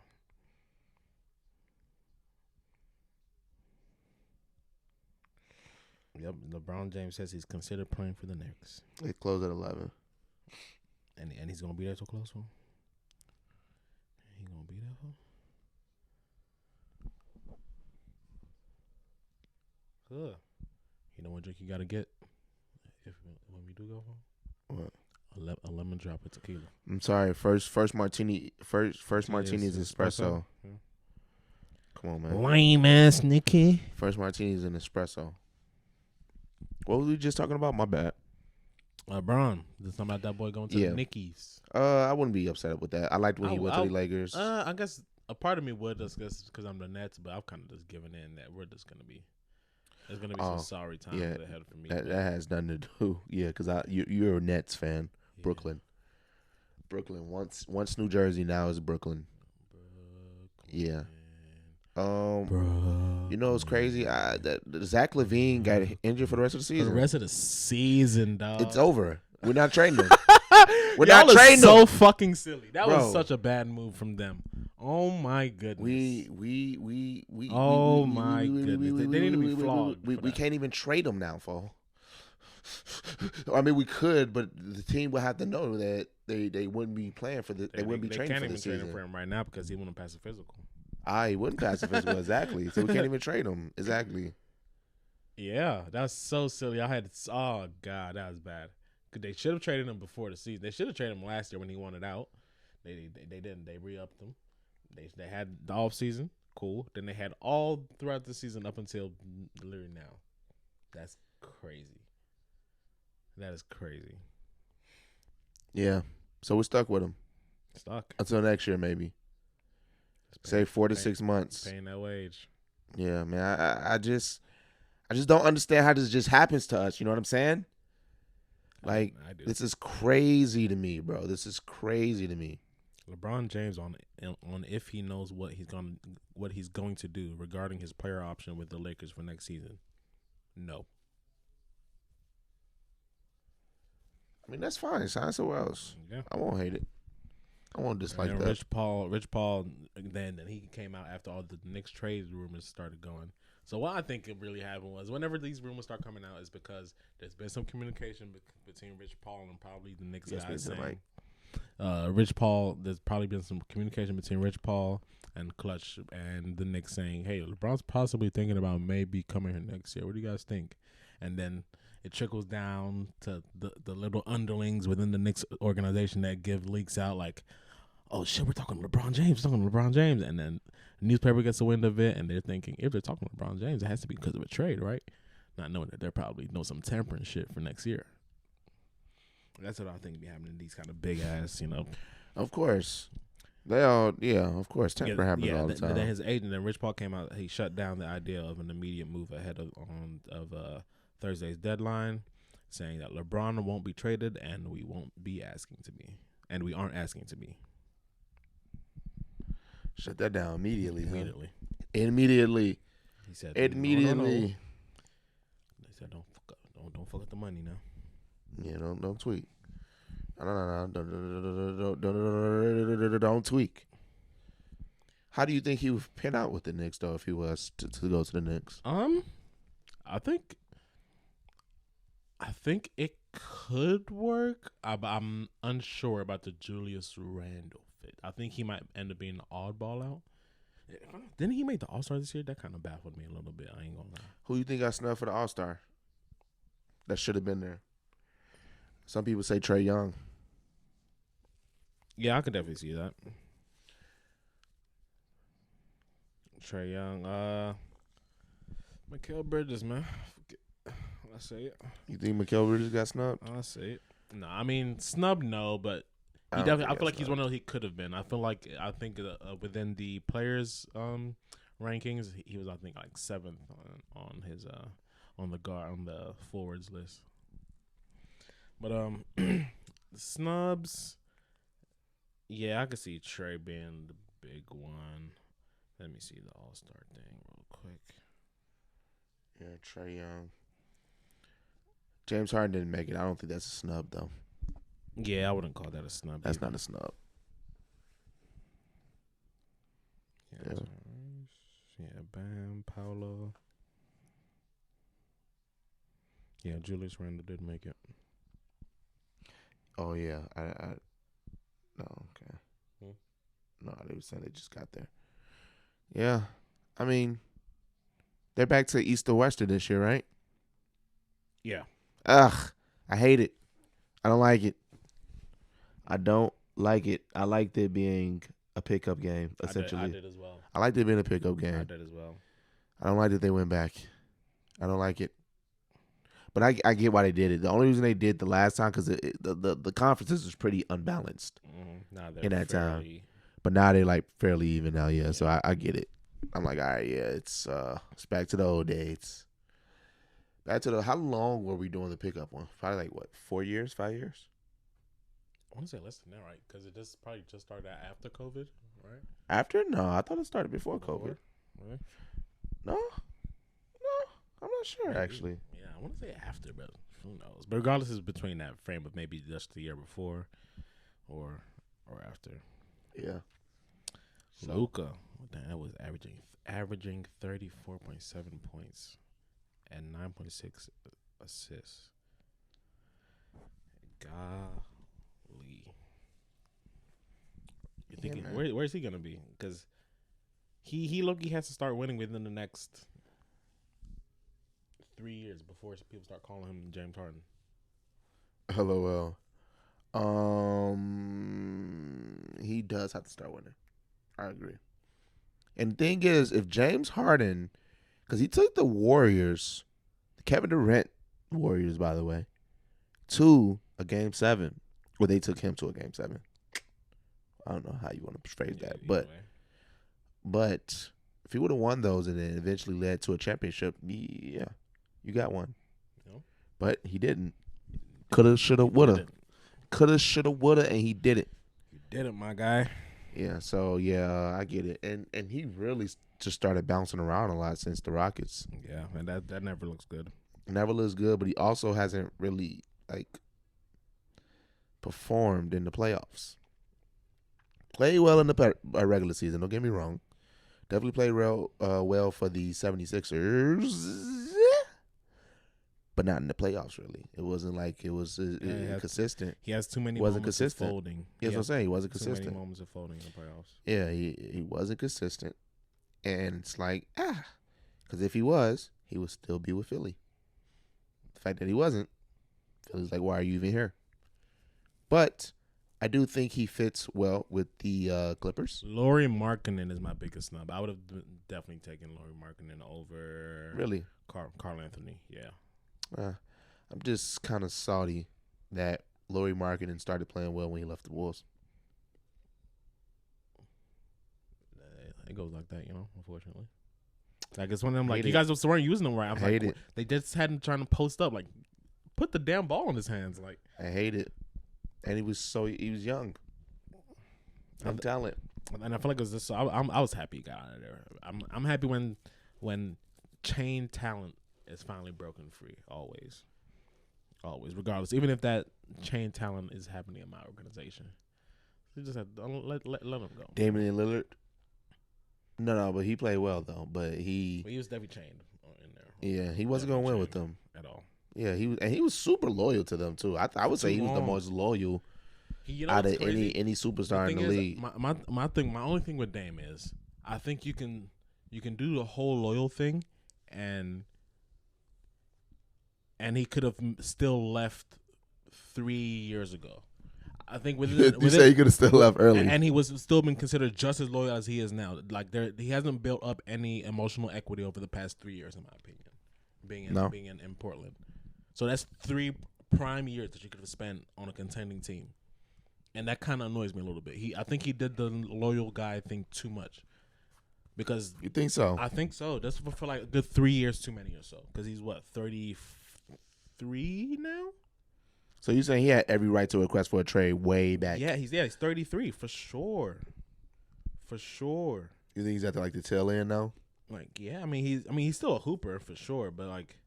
Yep, LeBron James says he's considered playing for the Knicks. They close at 11, and he's gonna be there so close for. He gonna be there for. Good. You know what drink you gotta get when we do go home? What? A lemon drop of tequila. I'm sorry. First martini. First martini is espresso. Yeah. Come on, man. Lame ass Nicky. First martini is an espresso. What were we just talking about? My bad. LeBron. There's something about that boy going to the Knicks. I wouldn't be upset with that. I liked when he went to the Lakers. I guess a part of me would just because I'm the Nets, but I've kind of just given in that we're just gonna be. There's gonna be some sorry times ahead for me. That has nothing to do. Yeah, because you're a Nets fan. Yeah. Brooklyn. Once New Jersey, now is Brooklyn. Yeah. You know what's crazy? That Zach LaVine got injured for the rest of the season. For the rest of the season, dog. It's over. We're not trading him. We're not trading him. So fucking silly. That was such a bad move from them. Oh my goodness. Oh my goodness. They need to be flogged. We can't even trade him now, fool. I mean, we could, but the team would have to know that they wouldn't be playing for the. They wouldn't be training can't for the even train season. for him right now because he wouldn't pass the physical. He wouldn't pass the physical exactly, so we can't even trade him exactly. Yeah, that's so silly. Oh god, that was bad. They should have traded him before the season. They should have traded him last year when he wanted out. They didn't. They re-upped him. They had the off season, cool. Then they had all throughout the season up until literally now. That's crazy. That is crazy. Yeah, so we're stuck with him. Stuck until next year, maybe. Say 4 to 6 months. Paying that wage. Yeah, man. I just don't understand how this just happens to us. You know what I'm saying? Like, I do. This is crazy to me, bro. This is crazy to me. LeBron James on if he knows what he's going to do regarding his player option with the Lakers for next season. No. I mean, that's fine. Sign somewhere else. Yeah. I won't hate it. I won't dislike that. Rich Paul, then he came out after all the Knicks trade rumors started going. So what I think it really happened was whenever these rumors start coming out is because there's been some communication between Rich Paul and probably the Knicks guys saying, Rich Paul, there's probably been some communication between Rich Paul and Clutch and the Knicks saying, hey, LeBron's possibly thinking about maybe coming here next year. What do you guys think? And then it trickles down to the little underlings within the Knicks organization that give leaks out like, oh, shit, we're talking LeBron James. And then the newspaper gets a wind of it, and they're thinking, if they're talking LeBron James, it has to be because of a trade, right? Not knowing that they're probably doing some tampering shit for next year. That's what I think be happening in these kind of big-ass, Of course. They all, of course. Tampering happens all the time. Then his agent, then Rich Paul came out, he shut down the idea of an immediate move ahead of Thursday's deadline, saying that LeBron won't be traded and we won't be asking to be. And we aren't asking to be. Shut that down immediately. Immediately. He said immediately. No. They said don't fuck up the money now. Yeah, don't tweak. No. Don't tweak. How do you think he would pin out with the Knicks though if he was to go to the Knicks? I think it could work. I'm unsure about the Julius Randle fit. I think he might end up being the oddball out. Didn't he make the All-Star this year? That kind of baffled me a little bit. I ain't gonna lie. Who you think got snubbed for the All-Star? That should have been there. Some people say Trae Young. Yeah, I could definitely see that. Trae Young. Mikal Bridges, man. I say it. You think Mikal Bridges got snubbed? I say it. No, I mean snub. No, but I feel like he's one of those he could have been. I think within the players' rankings, he was I think like 7th on his on the forwards list. But snubs. Yeah, I could see Trae being the big one. Let me see the All-Star thing real quick. Yeah, Trae Young. James Harden didn't make it. I don't think that's a snub, though. Yeah, I wouldn't call that a snub. That's not a snub. Yeah, Bam, Paolo. Yeah, Julius Randle did make it. Oh, yeah. No, okay. No, they were saying they just got there. Yeah. I mean, they're back to East or Western this year, right? Yeah. Ugh. I hate it. I don't like it. I don't like it. I liked it being a pickup game, essentially. I did as well. I liked it being a pickup game. I did as well. I don't like that they went back. I don't like it. But I get why they did it. The only reason they did the last time because the conferences was pretty unbalanced in that time. But now they're like fairly even now, yeah. So I get it. I'm like, all right, yeah, it's back to the old days. Back to how long were we doing the pickup one? Probably like what, 4 years, 5 years? I want to say less than that, right? Because it probably just started after COVID, right? After? No, I thought it started before COVID. Really? No, I'm not sure actually. Yeah, I want to say after, but who knows? But regardless, it's between that frame of maybe just the year before, or after. Yeah. Luka, that was averaging 34.7 points and 9.6 assists. Golly. You thinking man. where's he gonna be? Because he low-key has to start winning within the next 3 years before people start calling him James Harden. LOL. He does have to start winning. I agree. And the thing is, if James Harden, because he took the Warriors, the Kevin Durant Warriors, by the way, to a Game 7, or they took him to a Game 7. I don't know how you want to phrase that, but if he would have won those and then eventually led to a championship, yeah, you got one. No. But he didn't. Coulda, shoulda, woulda. Coulda, shoulda, woulda, and he did it. You did it, my guy. Yeah, so yeah, I get it. And he really just started bouncing around a lot since the Rockets. Yeah, and that never looks good. Never looks good, but he also hasn't really performed in the playoffs. Played well in the regular season, don't get me wrong. Definitely played well for the 76ers. But not in the playoffs, really. It wasn't like it was consistent. He has too many wasn't moments consistent. of folding. Yes, I'm saying he wasn't Too consistent. many moments of folding in the playoffs. Yeah, he wasn't consistent. And it's like, because if he was, he would still be with Philly. The fact that he wasn't, Philly's like, why are you even here? But I do think he fits well with the Clippers. Lauri Markkanen is my biggest snub. I would have definitely taken Lauri Markkanen over Really? Carl Anthony. Yeah. I'm just kind of salty that Lauri Markkanen started playing well when he left the Wolves. It goes like that, unfortunately. Like, it's one of them, like, you guys just weren't using them right. I hate it. They just hadn't trying to post up. Like, put the damn ball in his hands. Like, I hate it. And he was young. I'm talent. And I feel like it was just, I was happy he got out of there. I'm happy when chain talent is finally broken free. Always, regardless. Even if that chain talent is happening in my organization, you just have to let him go. Damian Lillard. No, but he played well though. But he was definitely chained in there. Yeah, he wasn't gonna win with them at all. Yeah, he was super loyal to them too. I would say he was the most loyal out of any superstar in the league. My only thing with Dame is I think you can do the whole loyal thing, and he could have still left 3 years ago. I think you say he could have still left early, and he was still been considered just as loyal as he is now. Like he hasn't built up any emotional equity over the past 3 years, in my opinion. Being in Portland, so that's 3 prime years that you could have spent on a contending team, and that kind of annoys me a little bit. I think he did the loyal guy thing too much. Because you think so? I think so. That's for like a good 3 years too many or so. Because he's 33 now. So you're saying he had every right to request for a trade way back? Yeah, he's 33 for sure. For sure. You think he's at the tail end now? Like, yeah, I mean he's still a hooper for sure, but like,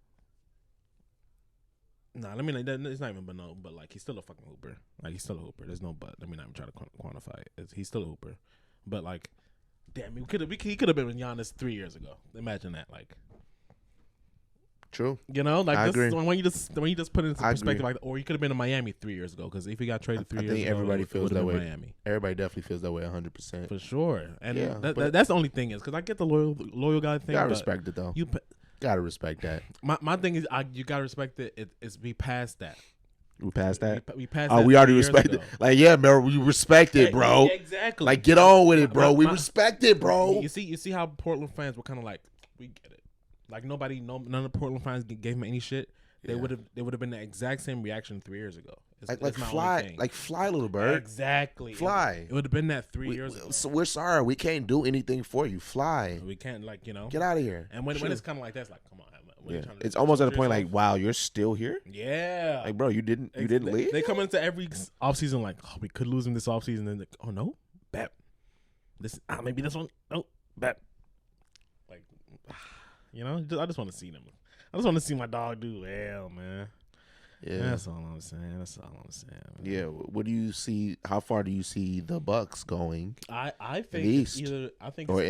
nah, I mean it's not even but like he's still a fucking hooper. Like he's still a hooper. There's no but. Let me not even try to quantify it. He's still a hooper, but like, damn, he could have been with Giannis 3 years ago. Imagine that, like. True. Like I agree. When you just put it into perspective, like, or he could have been in Miami 3 years ago. Because if he got traded 3 years ago, I think everybody feels that way. Miami. Everybody definitely feels that way 100%. For sure. And yeah, that's the only thing is because I get the loyal guy thing. You gotta respect it though. You gotta respect that. My thing is you gotta respect it. It's be past that. We passed that. We passed. Oh, we already respect it. Like, yeah, man, we respect it, bro. Yeah, exactly. Like, get on with it, bro. We respect it, bro. You see how Portland fans were kind of like, we get it. Like none of the Portland fans gave him any shit. They would have been the exact same reaction 3 years ago. Like fly, little bird. Exactly. Fly. It would have been that 3 years ago. So we're sorry, we can't do anything for you. Fly. We can't get out of here. And when it's kind of like that, it's like, come on. It's almost at a point like, wow, you're still here. Yeah. Like, bro, you didn't leave. They come into every offseason like, oh, we could lose him this offseason, and like, oh no, bet. Maybe this one, no, bet. Like, I just want to see them. I just want to see my dog do well, man. Yeah, that's all I'm saying. Man. Yeah, what do you see? How far do you see the Bucks going? I think East. I think they're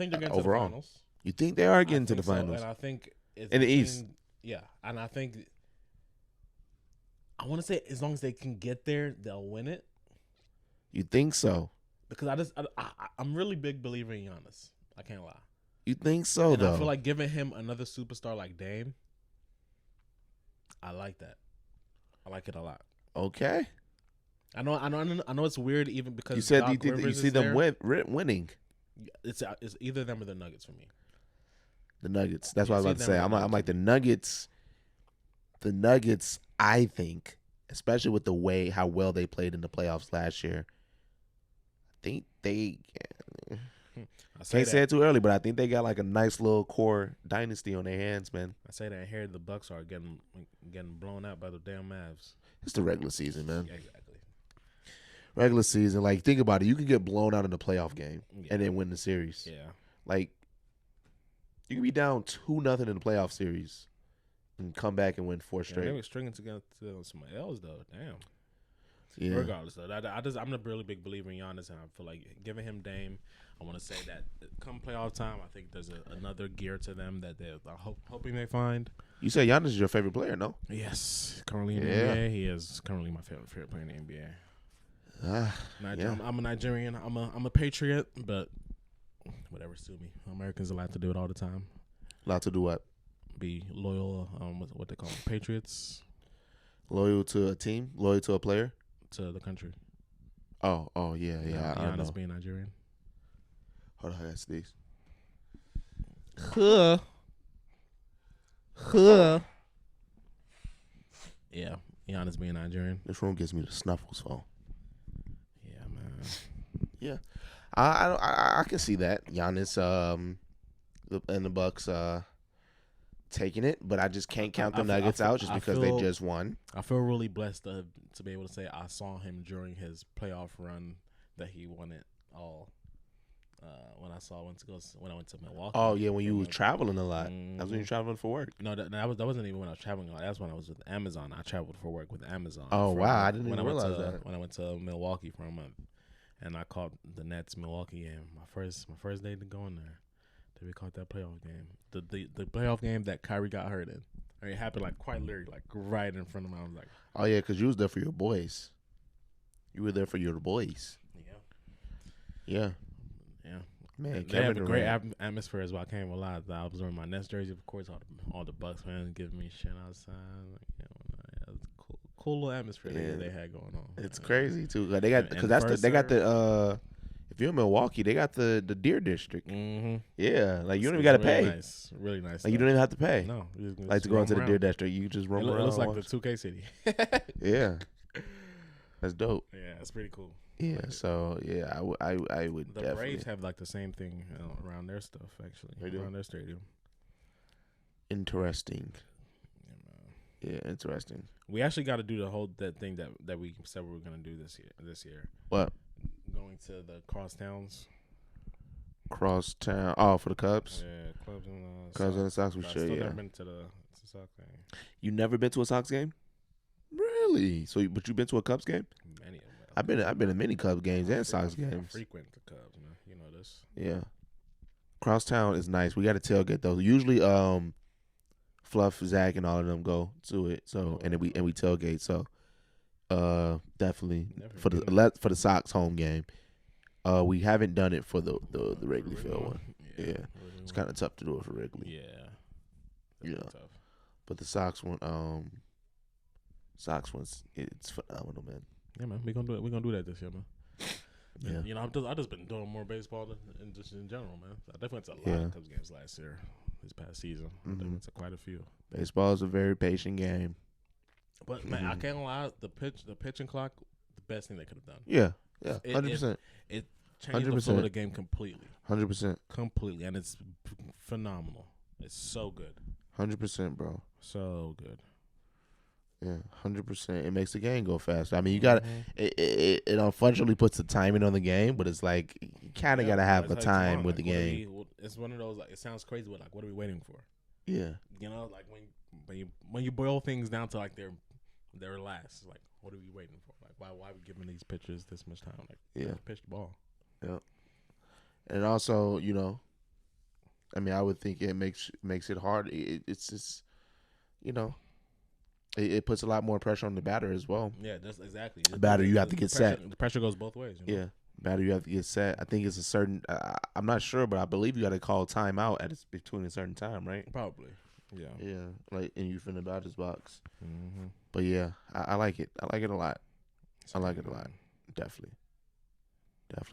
getting overall. to the finals. You think they are getting to the finals? And I think it's in the East. Yeah, and I think I want to say as long as they can get there, they'll win it. You think so? Because I'm really big believer in Giannis. I can't lie. You think so, and though? I feel like giving him another superstar like Dame, I like that. I like it a lot. Okay. I know it's weird even because you said Doc you see them winning. It's either them or the Nuggets for me. The Nuggets. That's what I was about to say. I'm like the Nuggets. The Nuggets, I think, especially with the way how well they played in the playoffs last year, I think they can't say it too early, but I think they got like a nice little core dynasty on their hands, man. I say that here the Bucks are getting blown out by the damn Mavs. It's the regular season, man. Yeah, exactly. Regular season, like think about it. You can get blown out in the playoff game and then win the series. Yeah. Like you can be down 2-0 in the playoff series and come back and win 4 straight. They were stringing together somebody else though. Damn. Yeah. Regardless, though, I'm a really big believer in Giannis, and I feel like giving him Dame. I want to say that come playoff time, I think there's another gear to them that they're hoping they find. You said Giannis is your favorite player, no? Yes, currently in the NBA, he is currently my favorite player in the NBA. I'm a Nigerian. I'm a patriot, but whatever, sue me. Americans are allowed to do it all the time. Allowed to do what? Be loyal. What they call them, patriots. Loyal to a team, loyal to a player, to the country. Oh, yeah. I know. Being Nigerian. Hold on, I got sneeze. Yeah, Giannis being Nigerian. This room gives me the snuffles, phone. Yeah, man. Yeah, I can see that Giannis and the Bucks taking it, but I just can't count the Nuggets out just because they just won. I feel really blessed to be able to say I saw him during his playoff run that he won it all. When I went to Milwaukee. Oh yeah, when you was traveling a lot. That's when you traveling for work. No, that wasn't even when I was traveling a lot. That's when I was with Amazon. I traveled for work with Amazon. Oh wow, I didn't even realize that. When I went to Milwaukee for a month, and I caught the Nets Milwaukee game. My first day to go in there. Then we caught that playoff game. The playoff game that Kyrie got hurt in. I mean, it happened like quite literally, like right in front of me. I was like, oh yeah, because you was there for your boys. You were there for your boys. Yeah. Man, they have a great atmosphere as well. I can't even lie. I was wearing my Nets jersey, of course. All the Bucks fans giving me shit outside. Like, it was a cool little atmosphere they had going on. It's crazy too. Like, they got if you're in Milwaukee, they got the Deer District. Mm-hmm. Yeah, like you don't even got to pay. Nice, really nice. Like you don't even have to pay. No, like to go into the Deer District, you just roam around. It looks like the 2K city. Yeah, that's dope. Yeah, it's pretty cool. Yeah, so yeah, I would. The definitely. Braves have like the same thing around their stuff actually. They do? Around their stadium. Interesting. Yeah, man. Yeah, interesting. We actually got to do that thing that we said we were gonna do this year. What? Going to the crosstowns. Crosstown. Oh, for the Cubs. Yeah, Cubs and Cubs and the Sox. We I've should. still Yeah. never been to the Sox game. You never been to a Sox game? Really? But you been to a Cubs game? Many of them. I've been to many Cubs games and Sox games. I frequent the Cubs, man. You know this. Yeah. Crosstown is nice. We got to tailgate though. Usually, Fluff, Zach, and all of them go to it. So and we tailgate. So, definitely for the Sox home game. We haven't done it for the Wrigley Field one. Yeah. It's kind of tough to do it for Wrigley. Yeah. Tough. But the Sox one, it's phenomenal, man. Yeah, man. We're gonna do that this year, man. Yeah. And, you know, I just been doing more baseball than just in general, man. I definitely went to a lot of Cubs games last year, this past season. I definitely went to quite a few. Baseball is a very patient game. But man, I can't lie. The pitching clock, the best thing they could have done. Yeah, 100%. It changed the flow of the game completely. 100%. Completely, and it's phenomenal. It's so good. 100%, bro. So good. Yeah, 100%. It makes the game go faster. I mean, you got it unfortunately puts the timing on the game, but it's like you kind of got to have a time with the game. It's one of those, like, it sounds crazy, but like, what are we waiting for? Yeah. You know, like when you boil things down to like their last, like, what are we waiting for? Like, why are we giving these pitchers this much time? Like, pitch the ball. Yeah. And also, you know, I mean, I would think it makes it hard. It's just, you know, It puts a lot more pressure on the batter as well. Yeah, that's exactly. The batter, you have to get set. The pressure goes both ways. You know? Yeah, batter, you have to get set. I think it's a certain. I'm not sure, but I believe you got to call timeout at between a certain time, right? Probably. Yeah. Yeah, like and you from the batter's box. Mm-hmm. But yeah, I like it. I like it a lot. I like it a lot. Definitely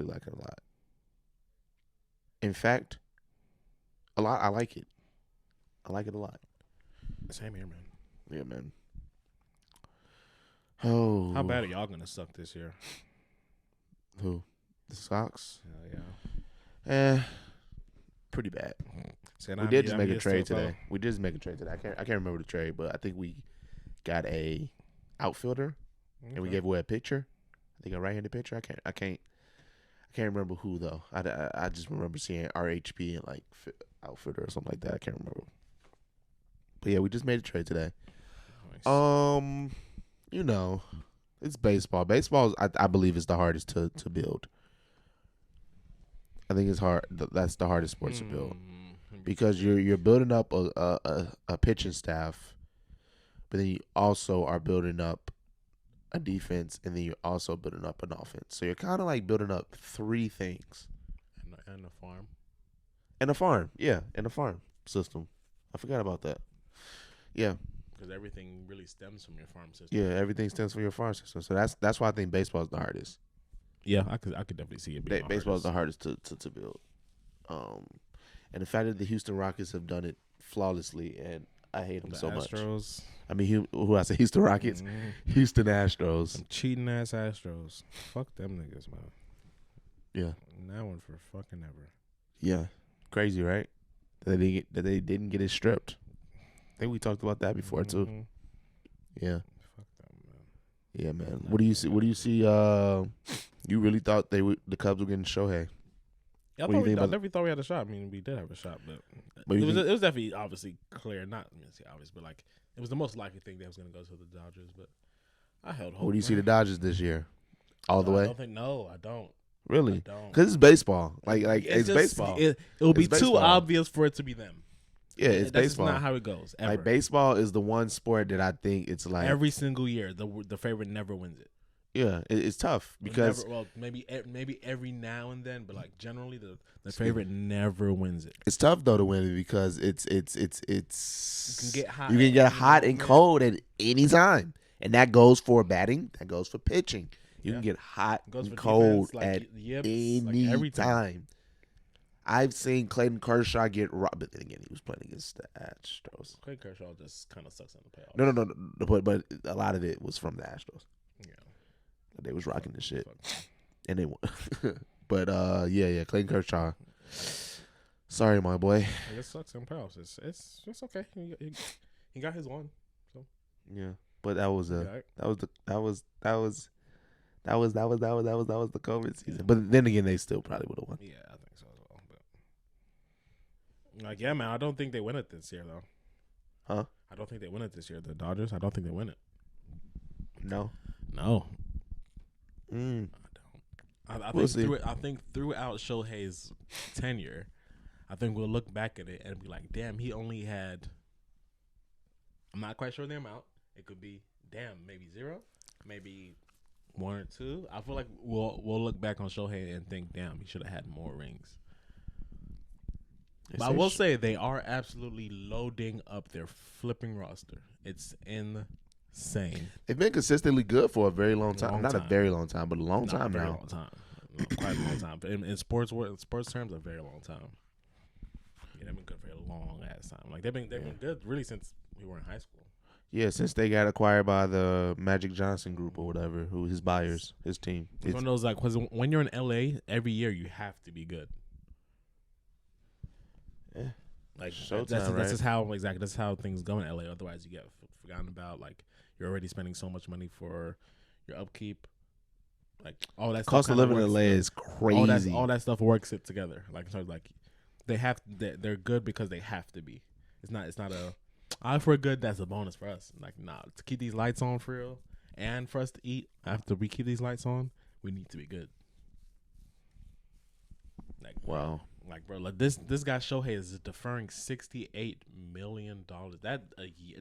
like it a lot. In fact, a lot. I like it. I like it a lot. Same here, man. Yeah, man. Oh, how bad are y'all gonna suck this year? Who? The Sox? Hell yeah. Pretty bad. So we did just make a trade today. We did just make a trade today. I can't remember the trade, but I think we got a outfielder and we gave away a pitcher. I think a right-handed pitcher. I can't remember who though. I just remember seeing RHP and like outfielder or something like that. I can't remember. But yeah, we just made a trade today. Nice. You know, it's baseball. Baseball, I believe, is the hardest to build. I think it's hard. That's the hardest sport to build because you're building up a pitching staff, but then you also are building up a defense, and then you're also building up an offense. So you're kind of like building up three things. And a farm. And a farm, yeah, and a farm system. I forgot about that. Yeah. Because everything really stems from your farm system. Yeah, everything stems from your farm system. So that's why I think baseball is the hardest. Yeah, I could definitely see it being baseball is the hardest to build. And the fact that the Houston Rockets have done it flawlessly, and I hate them so much. Astros. I mean, who I say Houston Rockets, Houston Astros, some cheating ass Astros. Fuck them niggas, man. Yeah, and that one for fucking ever. Yeah, crazy, right? That they didn't get it stripped. I think we talked about that before too. Yeah. Fuck them, man. Yeah, man. What do you see? What do you see? You really thought the Cubs were getting Shohei? Yeah, I never thought we had a shot. I mean, we did have a shot, but it was definitely obviously clear. Not obvious, but like it was the most likely thing that was going to go to the Dodgers. But I held hope. What do you see the Dodgers this year? All the way? I don't. Really? I don't. Because it's baseball. Like it's baseball. It'll be too obvious for it to be them. Yeah, it's baseball. That's not how it goes. Ever. Like baseball is the one sport that I think it's like every single year the favorite never wins it. Yeah, it's tough because maybe every now and then, but like generally the favorite never wins it. It's tough though to win it because it's you can get hot. You can get hot and cold at any time, and that goes for batting. That goes for pitching. You can get hot and cold at any time. I've seen Clayton Kershaw get robbed, but then again, he was playing against the Astros. Clayton Kershaw just kind of sucks in the playoffs. No, but a lot of it was from the Astros. Yeah, they was rocking the shit, and they won. But yeah, Clayton Kershaw. Sorry, my boy. It just sucks in playoffs. It's okay. He got his one. So yeah, but that was the COVID season. But then again, they still probably would have won. Yeah, I think so as well. But like, yeah, man, I don't think they win it this year though. Huh? I don't think they win it this year. The Dodgers, I don't think they win it. No. I don't. I think throughout Shohei's tenure, I think we'll look back at it and be like, damn, he only had. I'm not quite sure the amount. It could be, damn, maybe 0, maybe 1 or 2. I feel like we'll look back on Shohei and think, damn, he should have had more rings. But I will say they are absolutely loading up their flipping roster. It's insane. They've been consistently good for a very long time. Not a very long time, but a long time now. Long time. Quite a long time. But in sports terms, a very long time. Yeah, they've been good for a long ass time. Like they've been good really since we were in high school. Yeah, since they got acquired by the Magic Johnson group or whatever, who his buyers, his team. It's one of those like, 'cause when you're in LA, every year you have to be good. Yeah. Like that's just how that's how things go in LA. Otherwise, you get forgotten about. Like you're already spending so much money for your upkeep. Like all that cost of living in LA is crazy. All that stuff works it together. Like in terms of like they're good because they have to be. It's not a if we're good, that's a bonus for us. Like to keep these lights on for real and for us to eat after we keep these lights on, we need to be good. Like wow. Like bro, like this guy Shohei is deferring $68 million. That a year.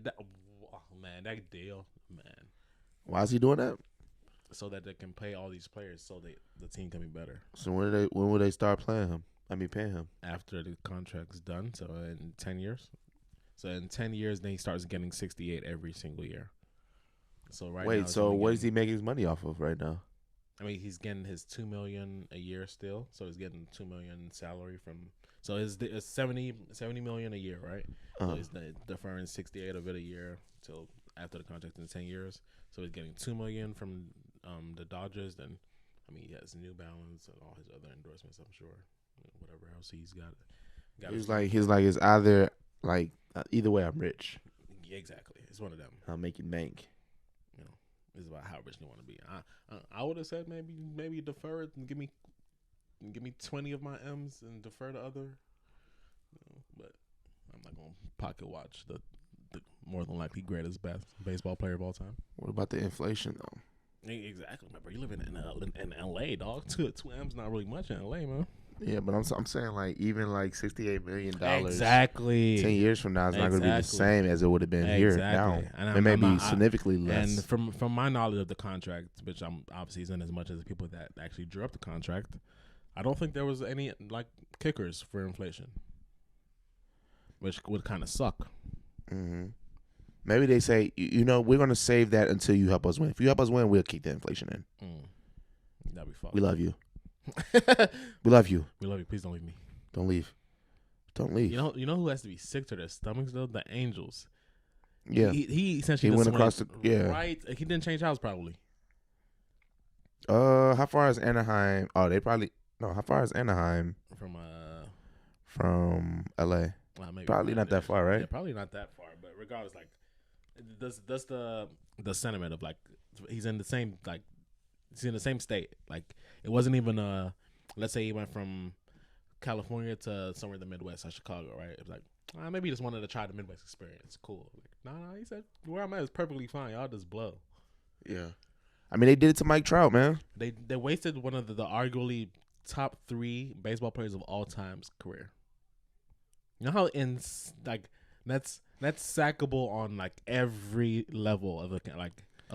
Man, that deal, man. Why is he doing that? So that they can pay all these players, so the team can be better. So when will they start playing him? Paying him After the contract's done. So in 10 years. So in 10 years, then he starts getting 68 every single year. So Wait, so what is he making his money off of right now? I mean, he's getting his $2 million a year still. So he's getting $2 million salary from. So it's $70 million a year, right? So he's deferring 68 of it a year till after the contract in 10 years. So he's getting $2 million from the Dodgers. Then, I mean, he has New Balance and all his other endorsements. I'm sure, whatever else he's got. He's like it's either like either way I'm rich. Yeah, exactly. It's one of them. I'm making bank. You know, it's about how rich you want to be. I would have said maybe defer it and give me 20 of my M's and defer the other. But I'm not gonna pocket watch the more than likely greatest baseball player of all time. What about the inflation though? Exactly. Remember, you live in LA, dog. Two M's not really much in LA, man. Yeah, but I'm saying like even like $68 million exactly 10 years from now is not going to be the same as it would have been here now. And it may be significantly less. And from my knowledge of the contract, which I'm obviously isn't as much as the people that actually drew up the contract, I don't think there was any like kickers for inflation, which would kind of suck. Mm-hmm. Maybe they say, we're going to save that until you help us win. If you help us win, we'll kick the inflation in. That'd be fun. We love you. We love you. We love you. Please don't leave me. Don't leave. Don't leave. You know who has to be sick to their stomachs though? The Angels. Yeah. He essentially went across the right. He didn't change house probably. How far is Anaheim? Oh, they probably no. How far is Anaheim from LA? Maybe probably not that far, right? Yeah, probably not that far. But regardless, like, that's the sentiment of like he's in the same state. Like it wasn't even let's say he went from California to somewhere in the Midwest, like Chicago, right? It was like maybe he just wanted to try the Midwest experience. Cool. Like, nah, he said where I'm at is perfectly fine. Y'all just blow. Yeah. I mean, they did it to Mike Trout, man. They wasted one of the arguably top 3 baseball players of all time's career. You know how that's sackable on like every level of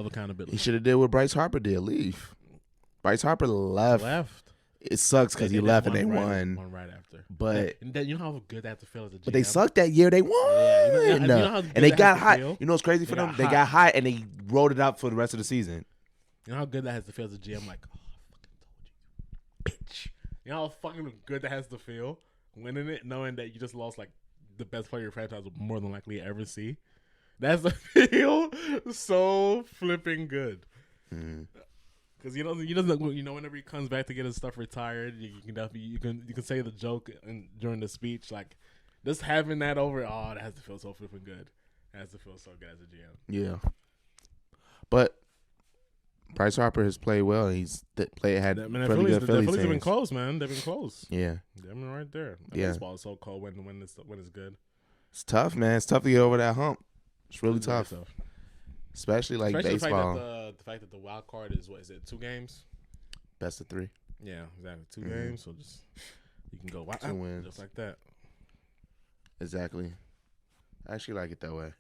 accountability. He should have did what Bryce Harper did. Leave. Bryce Harper left. It sucks because he left and they won. One right after. But you know how good they have to feel as a GM? But they sucked that year. They won. Yeah, you know how and they got hot. Feel? You know what's crazy for them? They got hot and they rolled it out for the rest of the season. You know how good that has to feel as a GM? Like, oh, I fucking told you, bitch. You know how fucking good that has to feel winning it, knowing that you just lost like the best player your franchise will more than likely ever see. That's the feel so flipping good. Because whenever he comes back to get his stuff retired, you can definitely you can say the joke during the speech, like just having that over. Oh, that has to feel so flipping good. It has to feel so good as a GM. Yeah, but Bryce Harper has played well. He's had the pretty good Phillies have been close, man. They've been close. Yeah, they've been right there. Baseball is so cold when it's good. It's tough, man. It's tough to get over that hump. It's really tough. Especially baseball. The fact that the wild card is 2 games? Best of 3. Yeah, exactly. 2 games, so just you can go 2 wins just like that. Exactly. I actually like it that way.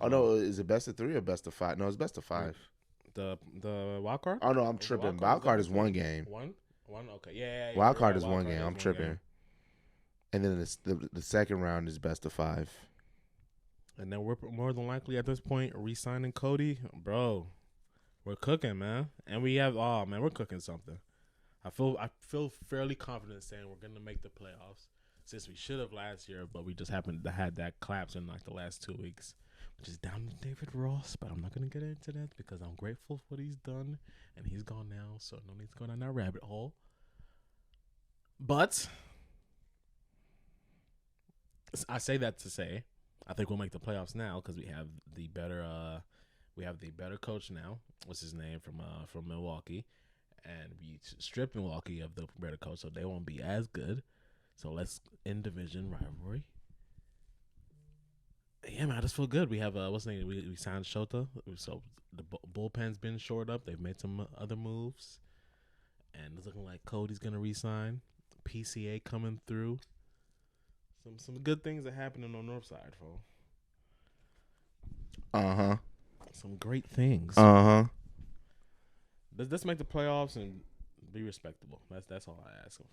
No, is it best of 3 or best of 5? No, it's best of 5. The wild card? Oh no, I'm tripping. Wild card is 1 game. One. Okay, yeah. Wild card is 1 game. I'm tripping. And then the second round is best of 5. And then we're more than likely at this point re-signing Cody. Bro, we're cooking, man. And we have, we're cooking something. I feel fairly confident saying we're going to make the playoffs since we should have last year, but we just happened to have that collapse in like the last 2 weeks, which is down to David Ross. But I'm not going to get into that because I'm grateful for what he's done, and he's gone now, so no need to go down that rabbit hole. But I say that to say I think we'll make the playoffs now because we have the better coach now. What's his name from Milwaukee, and we strip Milwaukee of the better coach, so they won't be as good. So let's end division rivalry. Yeah, man, I just feel good. We have what's the name? We signed Shota, so the bullpen's been shored up. They've made some other moves, and it's looking like Cody's gonna re-sign. PCA coming through. Some good things are happening on North Side, folks. some great things. Let's make the playoffs and be respectable. That's all I ask them.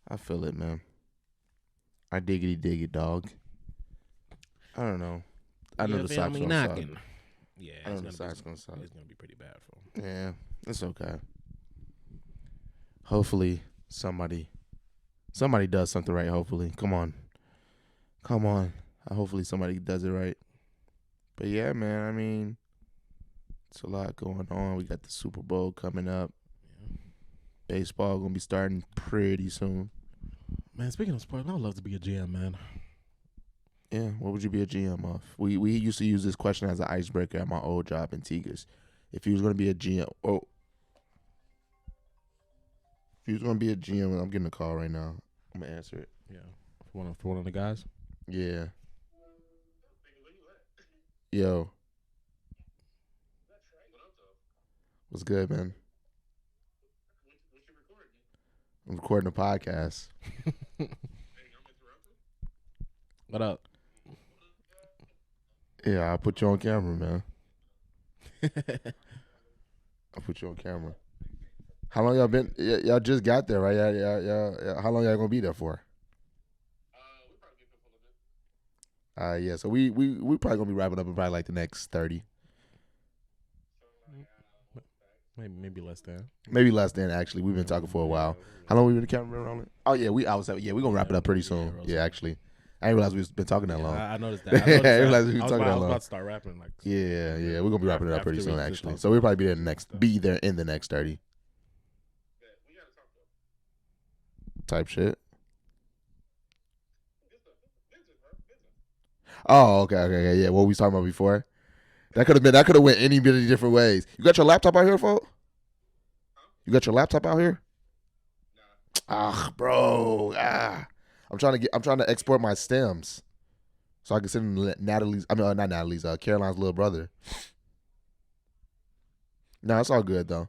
I feel it, man. I diggity dig it, dog. I don't know. I know the Sox gonna suck. Yeah, I know the Sox gonna suck. It's gonna be pretty bad for them. Yeah, it's okay. Hopefully somebody does something right. Hopefully, come on. Hopefully somebody does it right. But yeah, man. I mean, it's a lot going on. We got the Super Bowl coming up. Yeah. Baseball gonna be starting pretty soon. Man, speaking of sports, I would love to be a GM, man. Yeah, what would you be a GM of? We used to use this question as an icebreaker at my old job in Tigers. If he was gonna be a GM, if he was gonna be a GM, I'm getting a call right now. I'm gonna answer it. Yeah, for one of the guys. Yeah. Yo. What's good, man? I'm recording a podcast. What up? Yeah, I'll put you on camera, man. I'll put you on camera. How long y'all been? Y'all just got there, right? Yeah. How long y'all gonna be there for? We probably get there for a bit. Yeah. So we probably gonna be wrapping up in probably like the next 30. Maybe less than. Maybe less than, actually. We've been talking for a while. How long we been the camera rolling? Oh yeah, we gonna wrap it up pretty soon. Yeah, actually. I didn't realize we've been talking that long. I noticed that. I didn't realize we've been talking that long. I was about to start rapping. Like, yeah. We're gonna be wrapping it up pretty soon, actually. So we'll probably be there in the next 30. Type shit. Oh, okay. Yeah, what we was talking about before. That could have went any bit of different ways. You got your laptop out here, folks? You got your laptop out here? Nah. Bro. I'm trying to export my stems so I can send them to Caroline's little brother. No, it's all good though.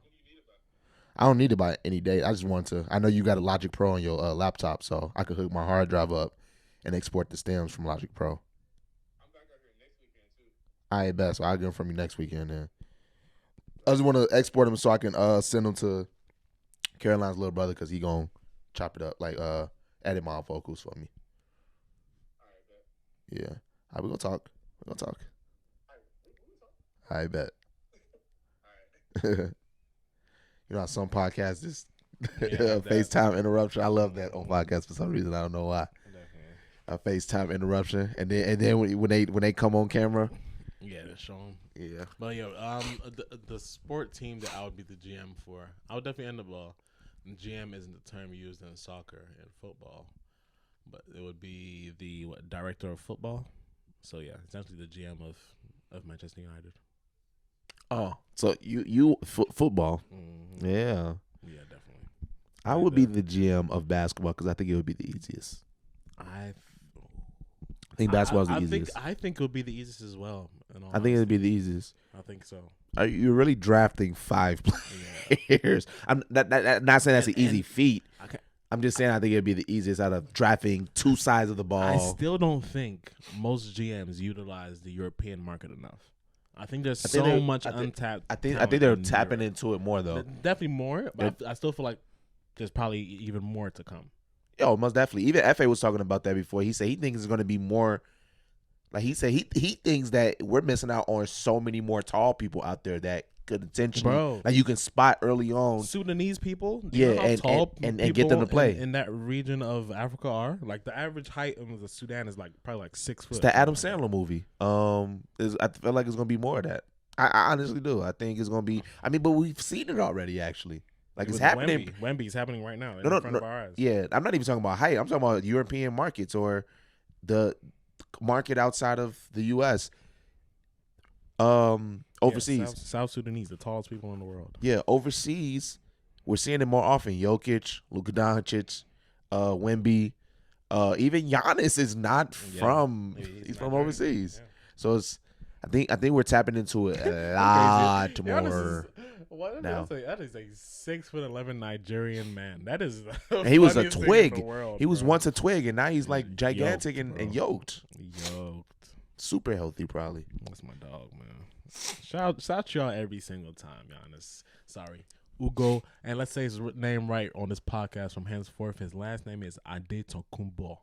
I don't need it by any day. I just want to. I know you got a Logic Pro on your laptop, so I could hook my hard drive up and export the stems from Logic Pro. I'm back out here next weekend too. I bet. So I'll get them from you next weekend then. I just want to export them so I can send them to Caroline's little brother because he gonna chop it up, like edit my vocals for me. All right, bet. Yeah. All right, we're gonna talk. All right, bet. All right. You know how some podcasts just FaceTime interruption. I love that on podcasts for some reason. I don't know why. A FaceTime interruption, and then when they come on camera, yeah, they show them. Yeah, but the sport team that I would be the GM for, I would definitely end up. GM isn't the term used in soccer and football, but it would be the director of football. So yeah, essentially the GM of Manchester United. Oh, so you football? Mm-hmm. Yeah, definitely. I would be the GM of basketball because I think it would be the easiest. I think basketball is the easiest. I think it would be the easiest as well. I think it would be the easiest. I think so. You're really drafting 5 players. I'm not saying that's an easy feat. I'm just saying I think it'd be the easiest out of drafting 2 sides of the ball. I still don't think most GMs utilize the European market enough. I think there's so much untapped. I think they're tapping into it more though. Definitely more, but I still feel like there's probably even more to come. Yo, most definitely. Even FA was talking about that before. He said he thinks it's going to be more. Like he said, he thinks that we're missing out on so many more tall people out there that could intentionally, like you can spot early on. Sudanese people, and get them to play in that region of Africa are. Like the average height of the Sudan is probably 6 foot. It's the Adam Sandler movie. I feel like it's gonna be more of that. I honestly do. I think it's gonna be. I mean, but we've seen it already. Actually, like it's happening. Wemby's happening right now in front of our eyes. Yeah, I'm not even talking about height. I'm talking about European markets or the market outside of the U.S. Overseas. Yeah, South Sudanese, the tallest people in the world. Yeah, overseas, we're seeing it more often. Jokic, Luka Doncic, Wemby, even Giannis is not from. He's from overseas. Yeah. So it's. I think we're tapping into it a lot more. What did I say? That is a 6'11" Nigerian man. That is. And he was a twig. He was once a twig, and now he's like gigantic and yoked. Yoked. Super healthy, probably. That's my dog, man. Shout out to y'all every single time, Giannis. Sorry. Ugo, and let's say his name right on this podcast from henceforth. His last name is Adetokounmpo.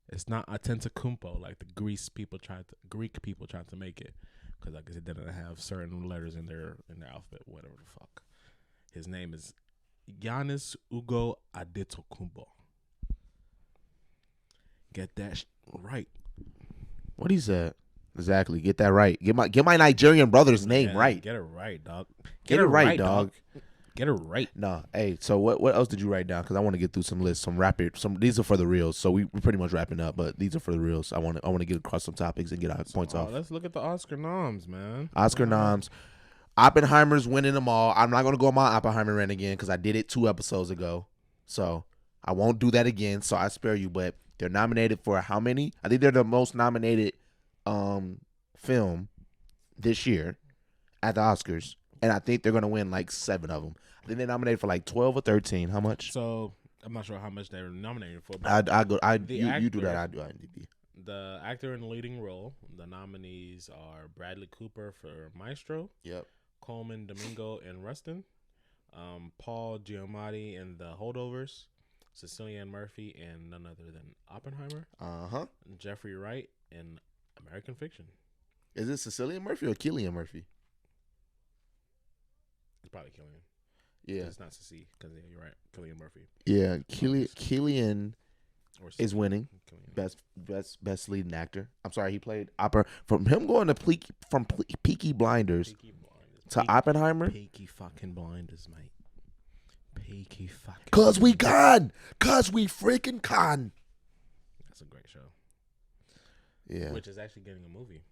It's not Atentacumpo like the Greek people tried to make it, because I guess it didn't have certain letters in their alphabet, whatever the fuck. His name is Giannis Ugo Adetokounmpo. Get that right. What he said? Exactly. Get that right. Get my Nigerian brother's name right. Get it right, dog. Get it right, dog. Get it right. No, hey. So what else did you write down? Because I want to get through some lists, some rapid. These are for the reels. So we're pretty much wrapping up, but these are for the reels. I want to get across some topics and get our points off. Let's look at the Oscar noms, man. Oscar noms. Oppenheimer's winning them all. I'm not gonna go on my Oppenheimer rant again because I did it 2 episodes ago. So I won't do that again. So I spare you. But they're nominated for how many? I think they're the most nominated film this year at the Oscars, and I think they're gonna win like 7 of them. I think they're nominated for like 12 or 13. How much? So I'm not sure how much they were nominated for. But you do that. I do IMDb. The actor in the leading role. The nominees are Bradley Cooper for Maestro. Yep. Coleman Domingo in Rustin. Paul Giamatti in The Holdovers. Cillian Murphy in none other than Oppenheimer. Jeffrey Wright in American Fiction. Is it Cillian Murphy or Cillian Murphy? It's probably Cillian. Yeah. It's not Cici, because you're right. Cillian Murphy. Yeah, Cillian is winning Cillian. best leading actor. I'm sorry, he played Opera. From him going to Peaky Blinders to Oppenheimer. Peaky fucking Blinders, mate. Peaky fucking. Cause we freaking con. That's a great show. Yeah. Which is actually getting a movie.